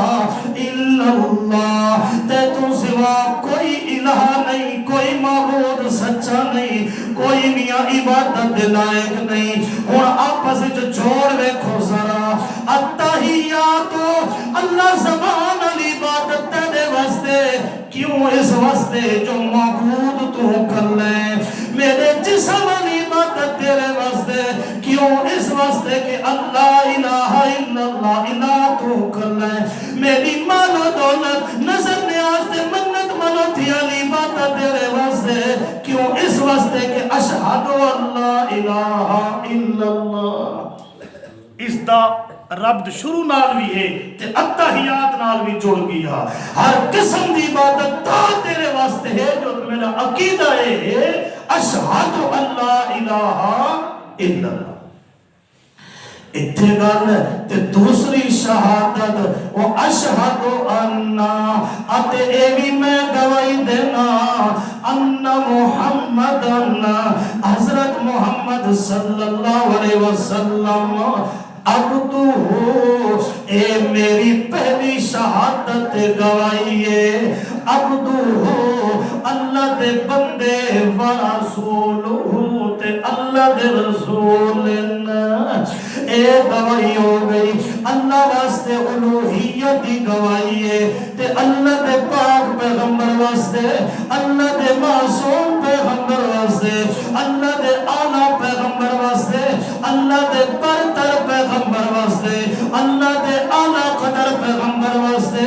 الا اللہ، تے تو سوا کوئی الہ نہیں، کوئی معبود سچا نہیں، کوئی میاں عبادت لائق نہیں۔ اور آپس جو جوڑ ویکھو ذرا، التحیات اللہ زبان علی عبادت تیرے واسطے، کیوں اس واسطے جو معبود تو کر لے، میرے جسم علی عبادت تیرے واسطے، کیوں اس واسطے کہ اللہ الہ الا اللہ الہ تو کر لے، میری مال و دولت نظر نیاز دے منت منوتی علی عبادت تیرے واسطے، کیوں اس واسطے کہ اشہد اللہ الہ الا اللہ۔ اس دا رب شروع نال بھی ہے تے اتحیات نال بھی جڑ گیا، ہر قسم دی عبادت تا تیرے واسطے ہے جو میرا عقیدہ ہے، اشہد اللہ الہ الا اللہ۔ اتھے گل تے دوسری شہادت وہ اشہد انا، اتے اے بھی میں گواہی دینا، ان محمد حضرت محمد صلی اللہ علیہ وسلم عبدو ہو، اے میری پہلی شہادت گواہی ہے، عبدو ہو اللہ دے بندے و رسول ہو، تے اللہ دے رسول اے گواہی ہو گئی اللہ واسطے الوہیت دی گواہی ہے، تے اللہ دے پاک پیغمبر واسطے، اللہ دے معصوم پیغمبر واسطے، اللہ دے اعلیٰ پیغمبر واسطے، اللہ دے برتر پیغمبر واسطے، اللہ دے اعلیٰ قدر پیغمبر واسطے،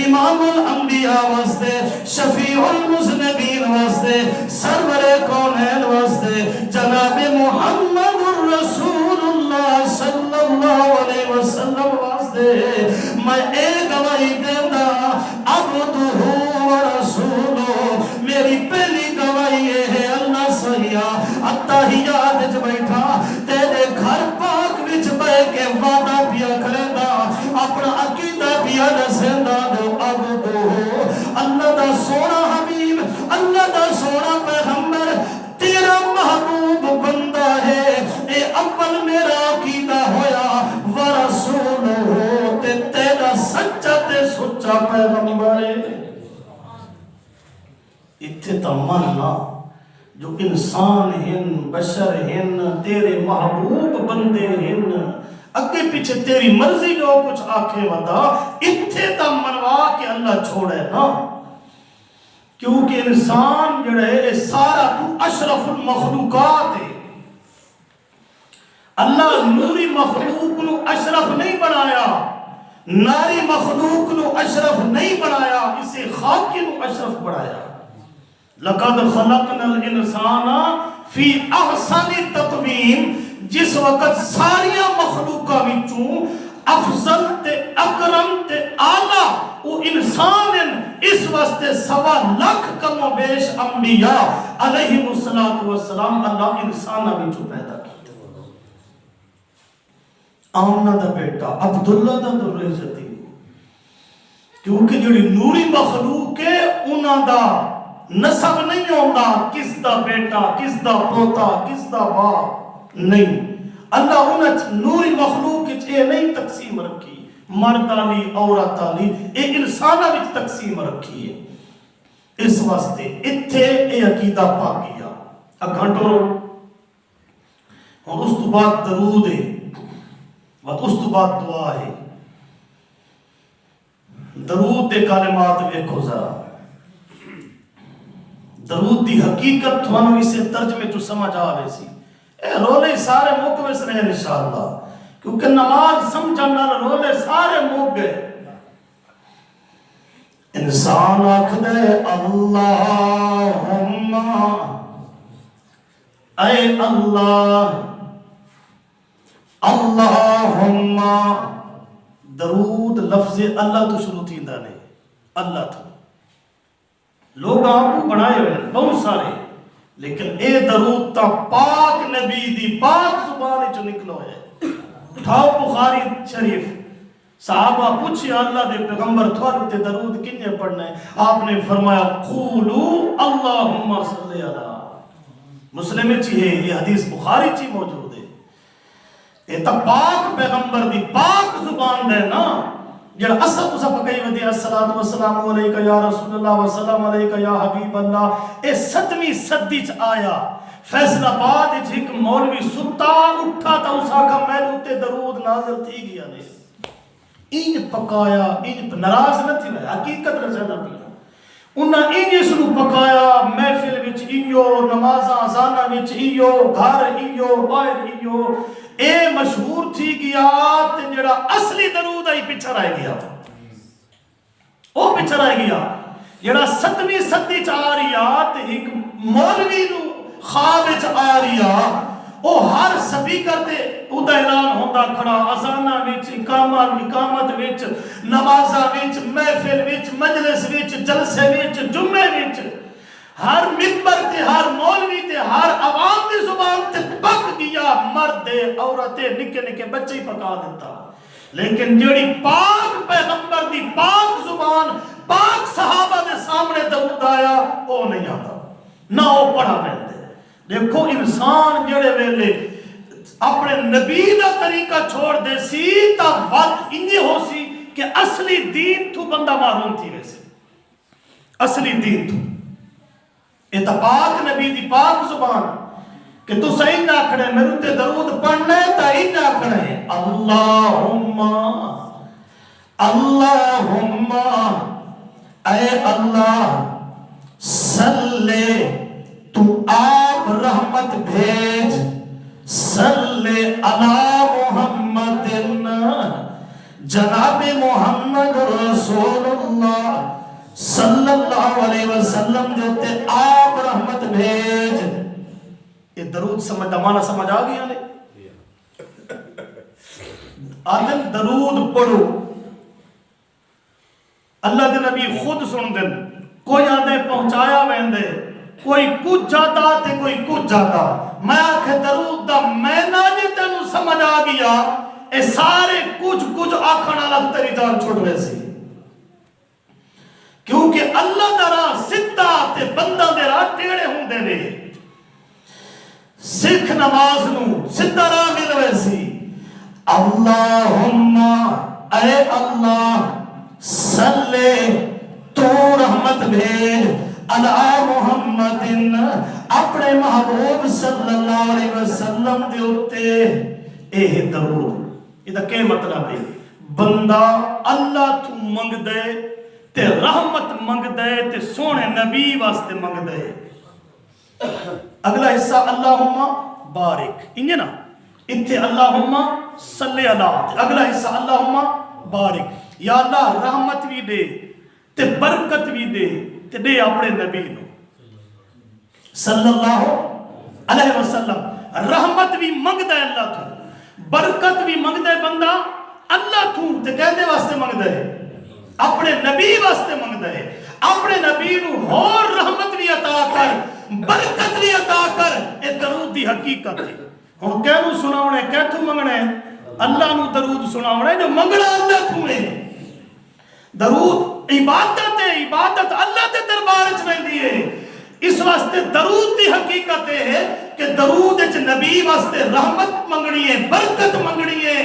امام الانبیاء واسطے، شفیع المذنبین واسطے، سرور کونین واسطے، جناب محمد الرسول اللہ صلی اللہ علیہ وسلم واسطے میں اے گواہی دینا، عبدہ و رسولہ، میری پہلی گواہی ہے اللہ سیاح اتحیات وچ بیٹھا تیرے گھر پاک وچ بیٹھ کے وعدہ پیا کرے گا، اپنا عقیدہ پیا دسیندا جو عبدہ اللہ دا سونا حبیب، اللہ دا سونا پیغمبر، تیرا محبوب بندہ ہے، اے اول میرا عقیدہ ہویا، ورسول ہو تے تیرا سچا تے سچا پیغمبر ہے۔ اتھے تمنا جو انسان ہن، بشر ہن، تیرے محبوب بندے ہن، اگے پیچھے تیری مرضی جو کچھ آکھے ودا، اتھے تمنوا کہ اللہ چھوڑے نا، کیونکہ انسان جڑا ہے سارا تو اشرف المخلوقات ہے، اللہ نوری مخلوق نو اشرف نہیں بنایا، ناری مخلوق نو اشرف نہیں بنایا، اسے خاکی نو اشرف بنایا۔ لَقَدْ خَلَقْنَا الْإِنسَانَ فِي أَحْسَنِ تَقْوِيمٍ، جس وقت ساریاں مخلوقہ وچوں افضل تے اکرم تے آلہ وہ انسان، اس واسطے 1.25 لاکھ کم و بیش انبیاء علیہ السلام اللہ انسانہ وچوں پیدا کیا۔ آمنہ دا بیٹا عبداللہ دا درعزتی، کیونکہ جڑی نوری مخلوق ہے انہاں دا نسب نہیں ہوتا، کس دا بیٹا، کس دا پوتا، کس دا باپ نہیں، اللہ انہاں نوری مخلوق اے نہیں تقسیم رکھی، مرد آلی عورت آلی اے انسانہ وچ تقسیم رکھی ہے، اس واسطے اتھے اے عقیدہ پا گیا۔ اب گھنٹوں اور اس تو بعد درود ہے، اس تو بعد دعا ہے، درود دے کلمات ویکھو ذرا، درود دی حقیقت تھوانو اسے ترجمے جو سمجھ آوے سی، اے رولے سارے مکوس رہے انشاءاللہ، کیونکہ نماز سمجھنا رولے سارے موگ گئے۔ انسان آکھ دے اللہم، اے اللہ، اللہم، درود لفظ اللہ تو شروع تھی دانے، اللہ تو لوگ آپ کو بنائے ہوئے ہیں بہت سارے، لیکن اے درود تا پاک نبی دی پاک زبانی جو نکلو ہے، اٹھاؤ بخاری شریف صحابہ پوچھے اللہ دے پیغمبر تھوڑے تے درود کنے پڑھنا ہے؟ آپ نے فرمایا قولو اللہم صلی علی مسلم چی ہے، یہ حدیث بخاری چی موجود ہے. یہ تا پاک پیغمبر دی پاک زبان دے نا جڑا اصل تو سب کئی ودی الصلوۃ والسلام علیکہ یا رسول اللہ والسلام علیکہ یا حبیب اللہ. اے 7ویں صدی چ آیا. فیصل آباد وچ ایک مولوی ستا اٹھا تا اسا کا میرے تے درود نازل تھی گیا نے. این پکایا، این ناراض نہ تھی، حقیقت رسیدہ پیا. انہاں این اس نو پکایا، محفل وچ ایو، نمازاں اذاناں وچ ایو، گھر ایو، باہر ایو. اے مشہور تھی گیا تے جڑا اصلی درود آئی پیچھے رہ گیا. او پیچھے رہ گیا جڑا 7ویں صدی چ آ رہیا تے ایک مولوی نو خواب وچ آ رہیا. او ہر سپیکر تے اودہ اعلان ہوندا کھڑا، اذاناں وچ، اقامت وچ، نمازاں وچ، محفل وچ، مجلس وچ، جلسے وچ، جمعے وچ، ہر منبر تے، ہر مولوی تے، ہر عوام دی زبان تے پک گیا. مرد عورتیں نکے نکے بچے ہی پکا دیتا. لیکن جڑی پاک پیغمبر دی پاک زبان پاک صحابہ دے سامنے درود آیا وہ نہیں آتا، نہ وہ پڑھا رہتے. دیکھو انسان جڑے ویلے اپنے نبی دا طریقہ چھوڑ دے سی تا وقت انہی ہو سی کہ اصلی دین تو بندہ معروم تھی ویسے. اصلی دین تو یہ تا پاک نبی دی پاک زبان کہ تو صحیح نہ کھڑے میرے تے درود پڑھنے تا ہی نہ کھڑے اللہم اللہم اے اللہ صلی تو آپ رحمت بھیج صلی علی محمد جناب محمد رسول اللہ صلی اللہ علیہ وسلم جو تے آپ رحمت بھیج. یہ درود سمجھ معنی سمجھ آ گیا نہیں؟ آدم درود پڑھو، اللہ دے نبی خود سن دن. کوئی آدھے پہنچایا ویندے، کوئی کچھ جاتا تے کوئی کچھ جاتا. میں آکھے درود دا میں نہ جے تینوں سمجھ آ گیا اے سارے کچھ آکھنا لگ تیری جان چھوڑ ویسی. کیونکہ اللہ دا راہ سدھا تے بندہ دے راہ ٹیڑے ہوندے نے. سکھ نماز نو سدھا راہ مل ویسی. اللہم اے اللہ صلی تو رحمت بھیج علی محمد اپنے محبوب صلی اللہ علیہ وسلم دے اتے. اے درود یہ کیا مطلب ہے؟ بندہ اللہ تو منگ دے تے رحمت منگ دے تے سونے نبی واسطے منگ دے. اگلا حصہ اللہم بارک انجھے نا اتھے اللہم صلی اللہ. اگلا حصہ اللہم بارک یا اللہ رحمت بھی دے تے برکت بھی دے تے دے اپنے نبی نو صلی اللہ علیہ وسلم. رحمت بھی منگ دے اللہ تو، برکت بھی منگ دے بندہ اللہ تو تے کہندے واسطے منگ دے، اپنے نبی واسطے منگ دے. اپنے نبی نو اور رحمت بھی عطا کر، برکت بھی عطا کر. اے درود دی حقیقت ہے. ہن کہنوں سناونے کیتھوں منگنے؟ اللہ نو درود سناونے جو منگنا اللہ تو ہے. درود عبادت ہے، عبادت اللہ تے دربار وچ ویندی ہے. اس واسطے درود دی حقیقت ہے کہ درود وچ نبی واسطے رحمت منگنی ہے، برکت منگنی ہے،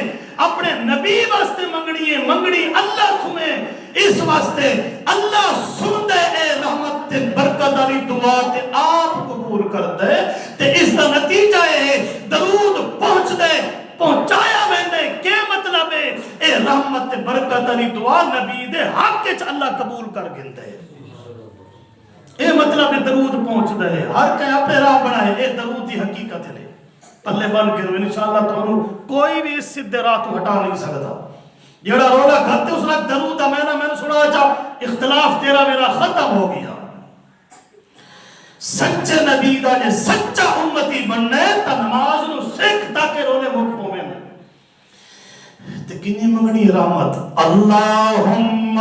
اپنے نبی واسطے منگنی ہے، منگنی اللہ تو ہے. اس واسطے اللہ سن دے اے رحمت تے برکت والی دعا تے آپ قبول کر دے. تے اس دا نتیجہ ہے درود پہنچ دے، پہنچایا ویندے. کیا مطلب ہے؟ اے رحمت تے برکت والی دعا نبی دے حق وچ اللہ قبول کر گندے. اے مطلب ہے درود پہنچ دے. ہر کہیں اپنے راہ بنائے. اے درود دی حقیقت ہے. پلے بن کے انشاءاللہ تو کوئی بھی اس سدھے راہ تو ہٹا نہیں سکتا. جڑا رولا کھاتے اس وقت درود دا میں نے سنا جا اختلاف تیرا میرا ختم ہو گیا. سچے نبی دا جے سچا امتی بننے تا نماز نو سکھ تاکہ رولے مک پویں. تے کنی منگنی رحمت اللہم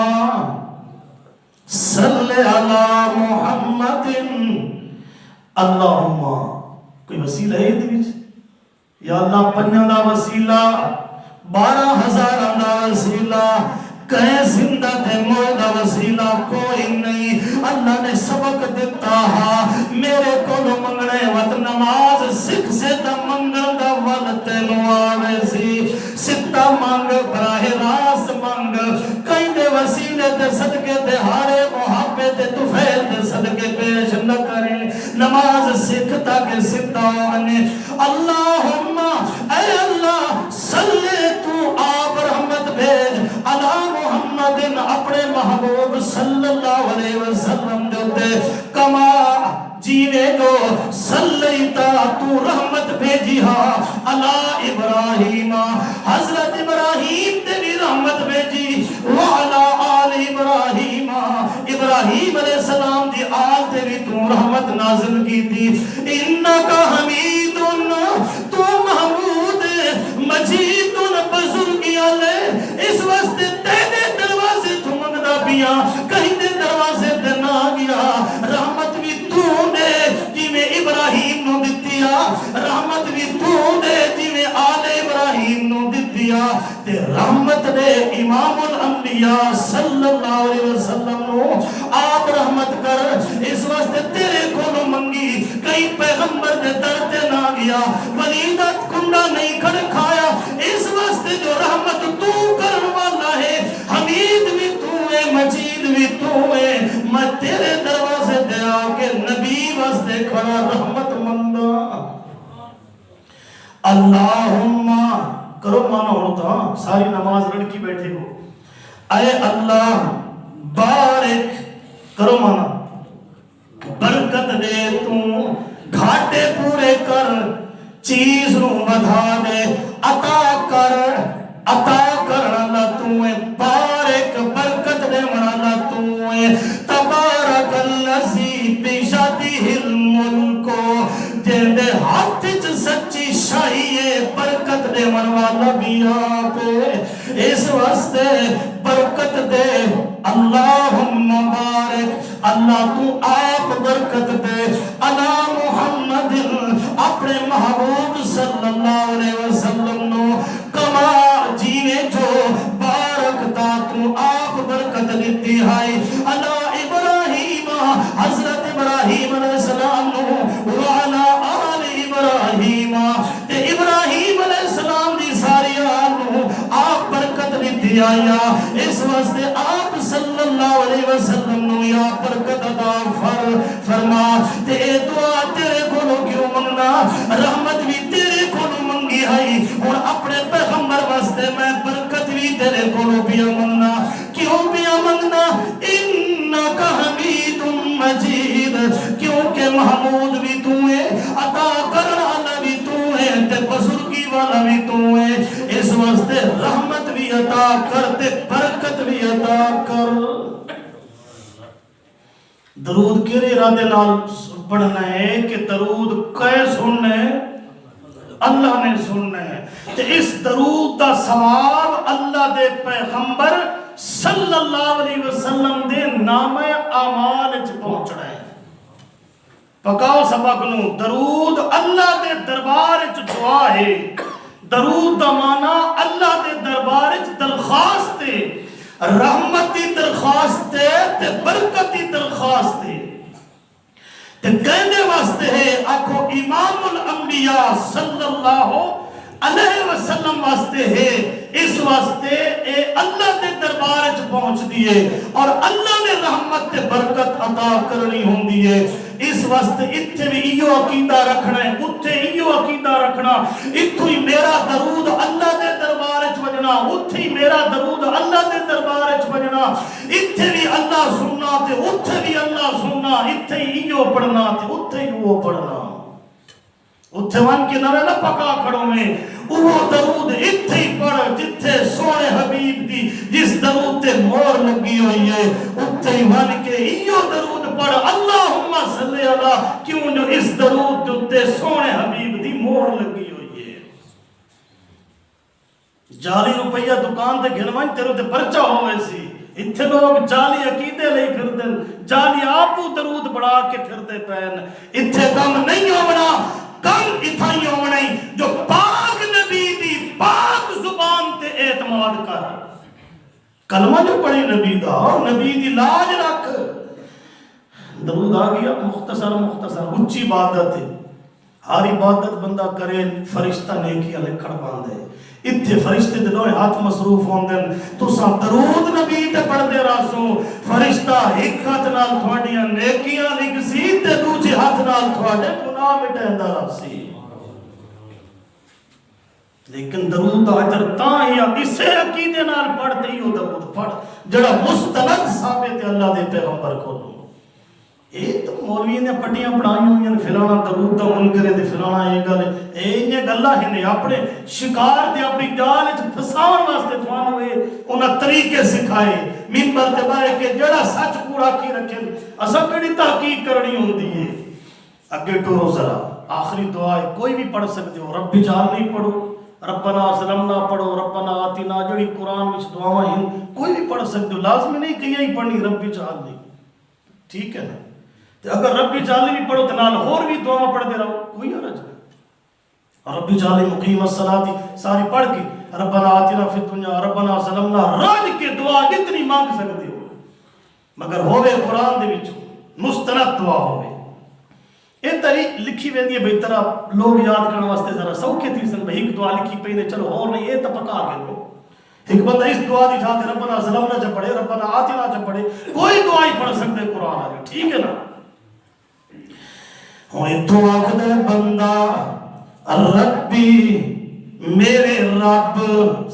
صلی علی محمد. اللہم کوئی وسیلہ ہے دی وچ؟ یا اللہ پنجاں دا وسیلہ 12,000 دا وسیلہ کہیں زندہ تے موت دا وسیلہ کوئی نہیں. اللہ نے سبق دیتا میرے کو منگنے وقت نماز سکھ سے تا منگل دا ول تینوں آوے سی. ستہ مانگ براہ راست مانگ کہیں دے وسیلے تے صدقے تے ہارے محبے تے تفیل تے صدقے پیش نہ کریں. نماز سکھ تاکہ ستہ آنے. اللہم اے اللہ صلی تو آپ رحمت بھیج علی محمد اپنے محبوب صلی اللہ علیہ وسلم جو دے کما جینے جو صلیتا تو رحمت بھیجی علی ابراہیم حضرت ابراہیم تے بھی رحمت بھیجی وعلا آل ابراہیم ابراہیم علیہ السلام دی آل تے بھی تو رحمت نازل کی تھی. انکا حمید تو محمود مجید بزرگی علی اس واسطے تینے دروازے تو منگدا پیا کہیں دے دروازے تے نہ گیا. رحمت بھی تو دے جی میں ابراہیم نو دتیا رحمت بھی تو دے جی میں آل ابراہیم نو دتیا تے رحمت دے امام الانبیاء صلی اللہ علیہ وسلم نو آپ رحمت کر. اس واسطے تیرے کو منگی کئی پیغمبر دے در تے نہ گیا ولیدت کنڈا نہیں کھڑ کھایا. اس واسطے جو رحمت تو کرن والا ہے حمید بھی تو ہے مجید بھی تو ہے. میں تیرے دروازے دے آکے نبی واسطے کھڑا رحمت منگا. اللہم کرو مانا ہوتا ساری نماز لڑکی بیٹھے ہو. اے اللہ بارک کرو مانا برکت دے تو گھاٹے پورے کر چیز نو بدھا دے عطا کر اللہ تو ہے بارک برکت دے من اللہ تو ہے. تبارک اللذی بیشادی الملک جن دے ہاتھ چ سچی شاہی ہے برکت دے من والا بھی آپ اس واسطے برکت دے. اللہم بارک اللہ تو آپ برکت دے علی محمد اپنے محبوب صلی اللہ علیہ وسلم نو کما جینے جو بارکتا تو آپ برکت دیتی ہے علی ابراہیم حضرت ابراہیم علیہ السلام نو وعلا آل ابراہیم تے ابراہیم علیہ السلام دی ساری آل نو آپ برکت دیتی آیا. اس واسطے آپ صلی اللہ علیہ وسلم نو یا برکت عطا فرما. تے اے دعا تیرے کولو کیوں منگنا رحمت بھی تیرے کولو منگی ہے اور اپنے پیغمبر واسطے میں برکت بھی تیرے کولو پیا منگنا. کیوں پیا منگنا انکا حمید مجید کیونکہ محمود بھی تو ہے عطا کرنا والا بھی تو ہے تے بزرگی والا بھی تو ہے. اس واسطے رحمت بھی عطا کر تے برکت بھی عطا کر. درود کے ارادے نال پڑھنا ہے کہ درود کئے سننا ہے اللہ نے سننا ہے. تے اس درود دا ثواب اللہ دے پیغمبر صلی اللہ علیہ وسلم دے نام اعمال وچ پہنچنا ہے. پکاؤ سبق نو درود اللہ دے دربار وچ دعا ہے. درود دا معنی اللہ دے دربار وچ درخواست ہے رحمتی درخواست ہے تے برکتی درخواست ہے. تے کہنے واسطے ہے آکھو امام الانبیاء صلی اللہ علیہ وسلم واسطے ہے. اس واسطے اے اللہ دے دربار وچ پہنچ دیئے اور اللہ نے رحمت تے برکت عطا کرنی ہوندی ہے. اس واسطے اتھے بھی ایو عقیدہ رکھنا ہے اتھے ایو عقیدہ رکھنا اتھو ہی میرا درود اللہ دے دربار وچ وجنا اتھے ہی میرا درود اللہ دے دربار وچ وجنا. اتھے بھی اللہ سننا تے اتھے بھی اللہ سننا اتھے ہی ایو پڑھنا تے اتھے ہی وہ پڑھنا. اتھے وان کے نوے نہ پکا کھڑوں میں وہ درود اتھے ہی پڑھ جتھے سونے حبیب دی جس درود تے مور لگی ہوئی ہے اتھے ہی وان کے ایو درود پڑھ اللہم صلی اللہ کیوں جو اس درود جو تے سونے حبیب دی مور لگی ہوئی ہے. جالی روپیہ دکان تے گھنوائیں تیرو تے پرچہ ہوئے سی. اتھے لوگ جالی عقیدے لئی پھر دن جالی آپو درود بڑھا کے پھر دے پہن. اتھے کم نہیں ہونا کم اتھائی ہونا جو پاک نبی دی پاک زبان تے اعتماد کر، کلمہ جو پڑھی نبی دا، نبی دی لاج رکھ. درود آ گیا مختصر اچھی عبادت ہے. ہر عبادت بندہ کرے فرشتہ نیکیاں لکھن پاندے. اتھے فرشتے دے دوئے ہاتھ مصروف ہوندے. تساں درود نبی تے پڑھدے راسو، فرشتہ ایک ہاتھ نال تھوڑیاں نیکیاں لکھسی تے دوجے ہاتھ نال تھوڑے گناہ مٹیندا رہسی. لیکن درود اجر تاں یا اسے عقیدے نال پڑھتے ہی ہو درود پڑھ جڑا مستند ثابت ہے اللہ دے پیغمبر کو. یہ تو مولوی نے پٹیاں پڑھائی ہوئی ہیں فلانا درود دا منکر ہے فلانا یہ گل ہے. یہ گلاں ہیں اپنے شکار تے اپنی جال وچ پھساون واسطے تھانوں ہوئے انہاں طریقے سکھائے منبر تے بائے کہ جڑا سچ کوڑا کی رکھے. اساں کیڑی تحقیق کرنی ہوندی ہے. اگے ٹرو ذرا آخری دعا ہے کوئی بھی پڑھ سکتے ہو. رب جال نہیں پڑھو، ربنا ظلمنا پڑھو، ربنا آتنا جڑی قرآن وچ دعاواں ہیں کوئی بھی پڑھ سکتے ہو. لازمی نہیں کہ یہی پڑھنی رب جال نہیں. ٹھیک ہے نا؟ اگر ربی جالی بھی پڑھو تو نال اور بھی دعا پڑھتے رہو کوئی حرج نہیں. ربی جالی مقیم الصلاۃ ساری پڑھ کے ربنا آتنا فی الدنیا ربنا ظلمنا راج کے دعا جتنی مانگ سکتے ہو مگر ہوے قرآن دے وچ مستند دعا ہوے. یہ تری لکھی ویندی ہے بہتر لوگ یاد کرنے واسطے ذرا سوکھے تھی سن بھائی ایک دعا لکھی پئی نے چلو اور نہیں یہ تو پکا کے لو. ایک بندہ اس دعا دی جاتے ربنا ظلمنا چ پڑھے ربنا آتنا چ پڑھے کوئی دعا ہی پڑھ سکتے قرآن آ. ٹھیک ہے نا؟ ہوں اتو آخد بندہ ربی میرے رب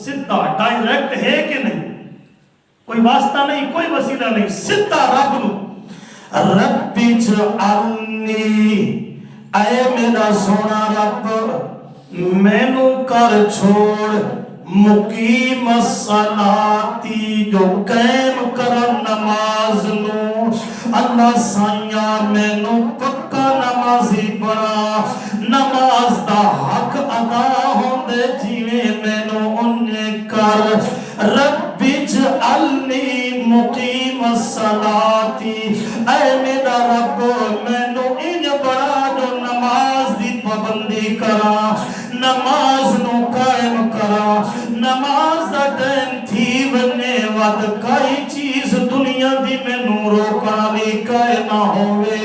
سدھا ڈائریکٹ ہے کہ نہیں؟ کوئی واسطہ نہیں کوئی وسیلہ نہیں سدھا رب نو. ربی جعلنی اے میرا سونا رب مینو کر چھوڑ مقیم الصلاتی جو قائم کرن نماز نو. اللہ سائیاں مینو پکا نمازی بنا نماز دا حق ادا ہوندے جیویں مینو انہیں کر. رب اجعلنی مقیم الصلاتی اے میرا رب مینو انج بڑا جو نماز دی پابندی کرا نماز نو قائم کرا. نماز دا ٹائم تھی ونے ود کئی چیز دنیا دی مینو روکنا بھی کائے نہ ہوئے.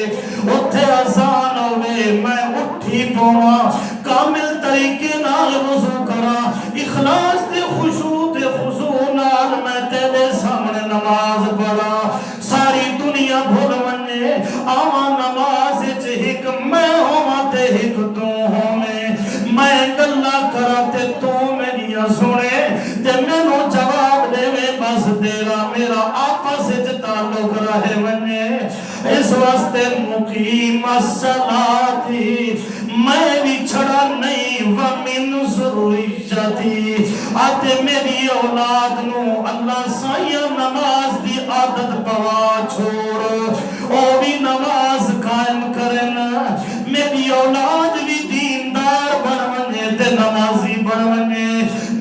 اتھے آسان ہوئے میں اٹھی پوا کامل طریقے نال وضو کرا اخلاص تے خشوع تے خضوع نال میں تیرے سامنے نماز پڑھا. ساری دنیا بھول ونے آواں نماز وچ ایک میں ہوواں تے ایک تو ہوویں. میں گلاں کراں تے تو میریاں سنے تے مینوں جواب دے بس تیرا میرا آپس وچ تعلق رہے ونے. اس واسطے مقیم الصلاۃ میں بھی چھڑا نہیں ومن ذریتی آتے میری اولاد نو اللہ سائیاں نماز دی عادت پوا چھوڑ او بھی نماز قائم کرن. میری اولاد بھی دیندار بن ونے تے نمازی بن ونے.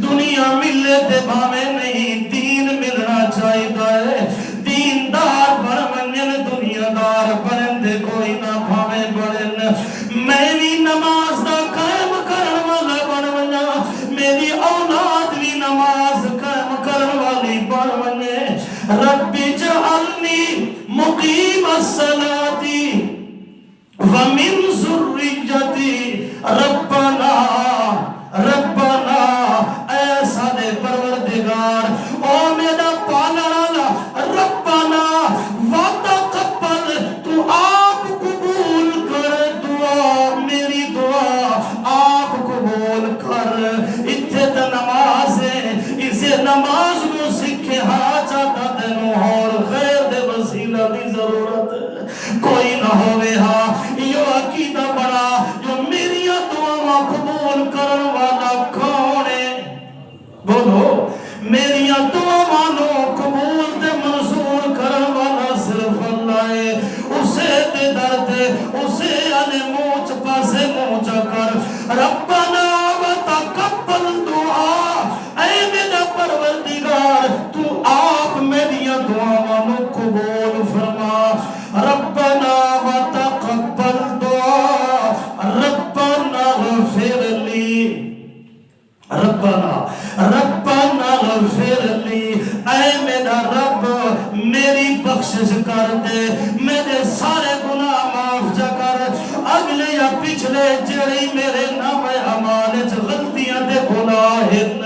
دنیا ملے تے بھاوے نہیں دین ملنا چاہیے. دیندار بن ونے دنیا دار بنن دے کوئی نہ بھاوے بڑن. میں بھی نماز دا قائم کرن والا بن ونا میری اولاد بھی نماز قائم کرن والی بن ونے. رب اجعلنی مقیم الصلاۃ ومن ذریتی ربنا ربنا اے سادے پروردگار او میرا پالن والا ربنا وتقبل تو آپ قبول کر دعا میری دعا آپ قبول کر. اتھے تے نماز ہے اسے نماز نو سکھے ہاں چاہتا تینوں اور غیر دے وسیلہ دی ضرورت کوئی نہ ہوئے. ہاں یہ عقیدہ بڑا جو میری دعا قبول کرن والا کون ہے؟ بولو میری دعا نو قبول تے منظور کرن والا صرف اللہ ہے. اسے تے درد اسے آنے موچ پاسے موچا کر. ربنا وتقبل دعا اے میرا پروردگار تو آپ میری دعا نو قبول فرما. ربنا وتقبل دعا ربنا اغفر لی ربنا اغفر بخشش کر دے، میرے سارے گناہ معاف جا کر، اگلے یا پچھلے جڑی میرے نام اعمال غلطیاں دے گناہ ہن،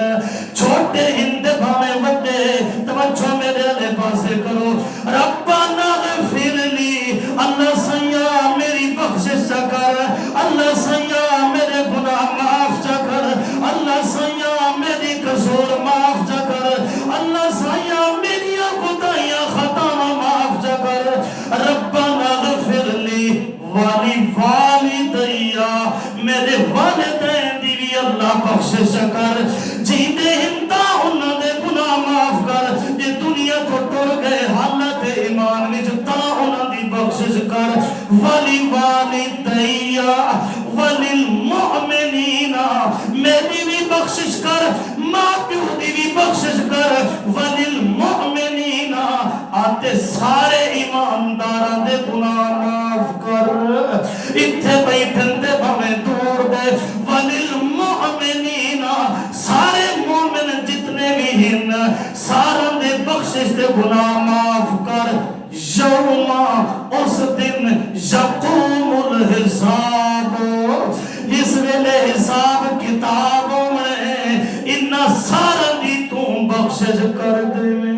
چھوٹے ہند بھاویں وڈے، توجہ میرے لے پاسے کرو، ربنا اغفر لی، اللہ سیاں میری بخشش جا کر، اللہ سیاں میرے گناہ معاف جا کر، اللہ سیاں میری قصور معاف جا کر، اللہ سیاں میری خطائیاں خطاواں معاف جا کر، ربنا اغفر لی والی والدیا، میرے والدین دی بھی اللہ بخشش کر، جیندے ہندا انہاں دے گناہ معاف کر، جے دنیا تو ٹر گئے حالت ایمان وچ تا انہاں دی بخشش کر، والی والدیا وللمؤمنین، میری بھی بخشش کر، ماں پیو دی بھی بخشش کر، وللمؤمنین، آتے سارے ایمانداراں دے گناہ معاف کر، اتھے بیٹھن دے بھویں دور دے، وللمؤمنین، سارے مومن جتنے بھی ہن سارا دے بخشش دے گناہ معاف کر، یوم اس دن یقوم الحساب، اس ویلے حساب کتابوں میں انہا سارا دی تو بخشش کر دے میں،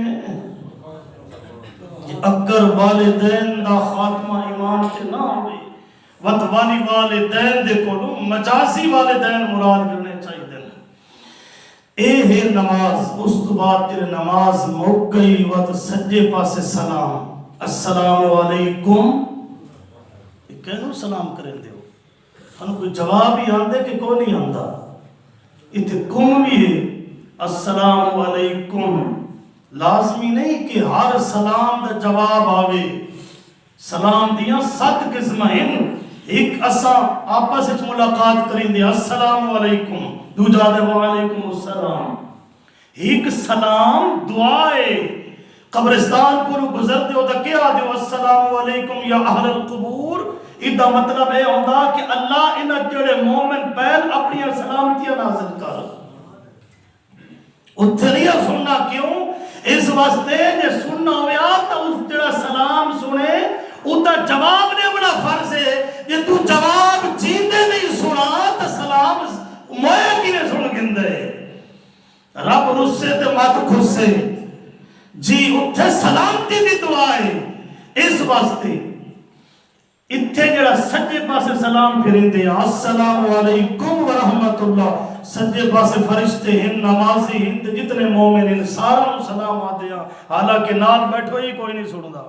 اگر والدین دا خاتمہ ایمان کے نہ ہوئے وطوانی والدین دے کولو مجازی والدین مراد کرنے چاہیے دن، اے ہے نماز، اس تو بعد تیرے نماز مک گئی وقت سجے پاسے سلام، السلام علیکم، کہنو سلام کریں دے ہو، ہم کوئی جواب ہی آندے کہ کوئی نہیں آندہ، اتنے کم بھی ہے، السلام علیکم، لازمی نہیں کہ ہر سلام دا جواب آوے، سلام دیا 7 قسم ہیں، ایک اسا آپس اچھ ملاقات کریں دے السلام علیکم، دو جادے وعلیکم السلام، ایک سلام دعائے، قبرستان کو گزر دے ہوتا کیا دے السلام علیکم یا اہل القبور، ادھا مطلب ہے ہوتا کہ اللہ انہ جڑے مومن پہل اپنی سلامتیاں نازل کر، اتھریا سننا کیوں؟ اس واسطے جے سننا ہویا تو اس جڑا سلام سنے ادھا جواب نے بڑا فرض ہے، جے تو جواب جیندے نہیں سنا تو سلام مویا کی نے سن گندے، رب رسے تے مات خسے، جی اتھے سلامتی دی دعائے، اس واسطے اتھے جڑا سجے پاسے سلام پھریں دے السلام علیکم ورحمت اللہ، سجے پاسے فرشتے ہیں، نمازی ہیں، جتنے مومن ہیں سارا سلام آتے ہیں، حالانکہ نال بیٹھو ہی کوئی نہیں سندا،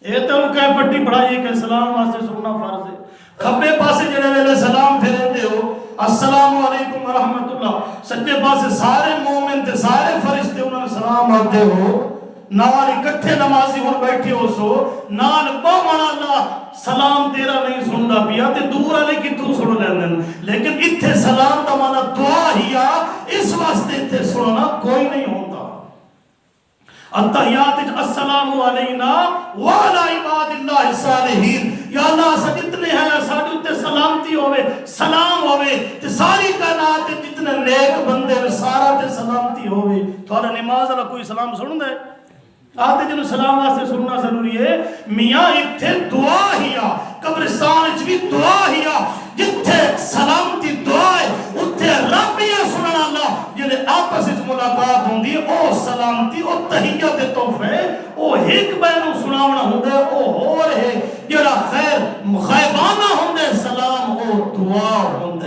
اے تو کہے پٹی پڑھائیے کہ سلام واسطے سننا فرض ہے، کھبے پاسے جڑے ویلے سلام پھریں دے ہو السلام علیکم ورحمت اللہ، سجے پاسے سارے مومن تے سارے فرشتے انہوں نے سلام آتے ہو، نال اکٹھے نمازی ہون بیٹھے ہو سو، نال باوان اللہ سلام تیرا نہیں سندا پیا تے دور آلے کی تو سن لیندن، لیکن اتھے سلام دا مانا دعا ہیا، اس واسطے اتھے سننا کوئی نہیں ہوتا، التحیات السلام علینا وعلا عباد اللہ الصالحین، یا اللہ سا جتنے ہیں ساڑھے اتنے سلامتی ہوئے، سلام ہوئے، تے ساری کائنات جتنے نیک بندے سارا تے سلامتی ہوئے، تو آلہ نماز اللہ کوئی سلام سن دے، آتے جنہوں سلام واسطے سننا ضروری ہے، میاں اتھے دعا ہیا، قبرستان اچھ بھی دعا ہیا، جتھے سلامتی دعائے اتھے ربیہ سننا اللہ، جنہیں آپس اچھ ملاقات ہوں دی، او سلامتی، او تحییت تحفے، او ایک بینوں سناونا ہوں دے، او ہو رہے، جنہا خیر مخیبانہ ہوں دے سلام، او دعا ہوں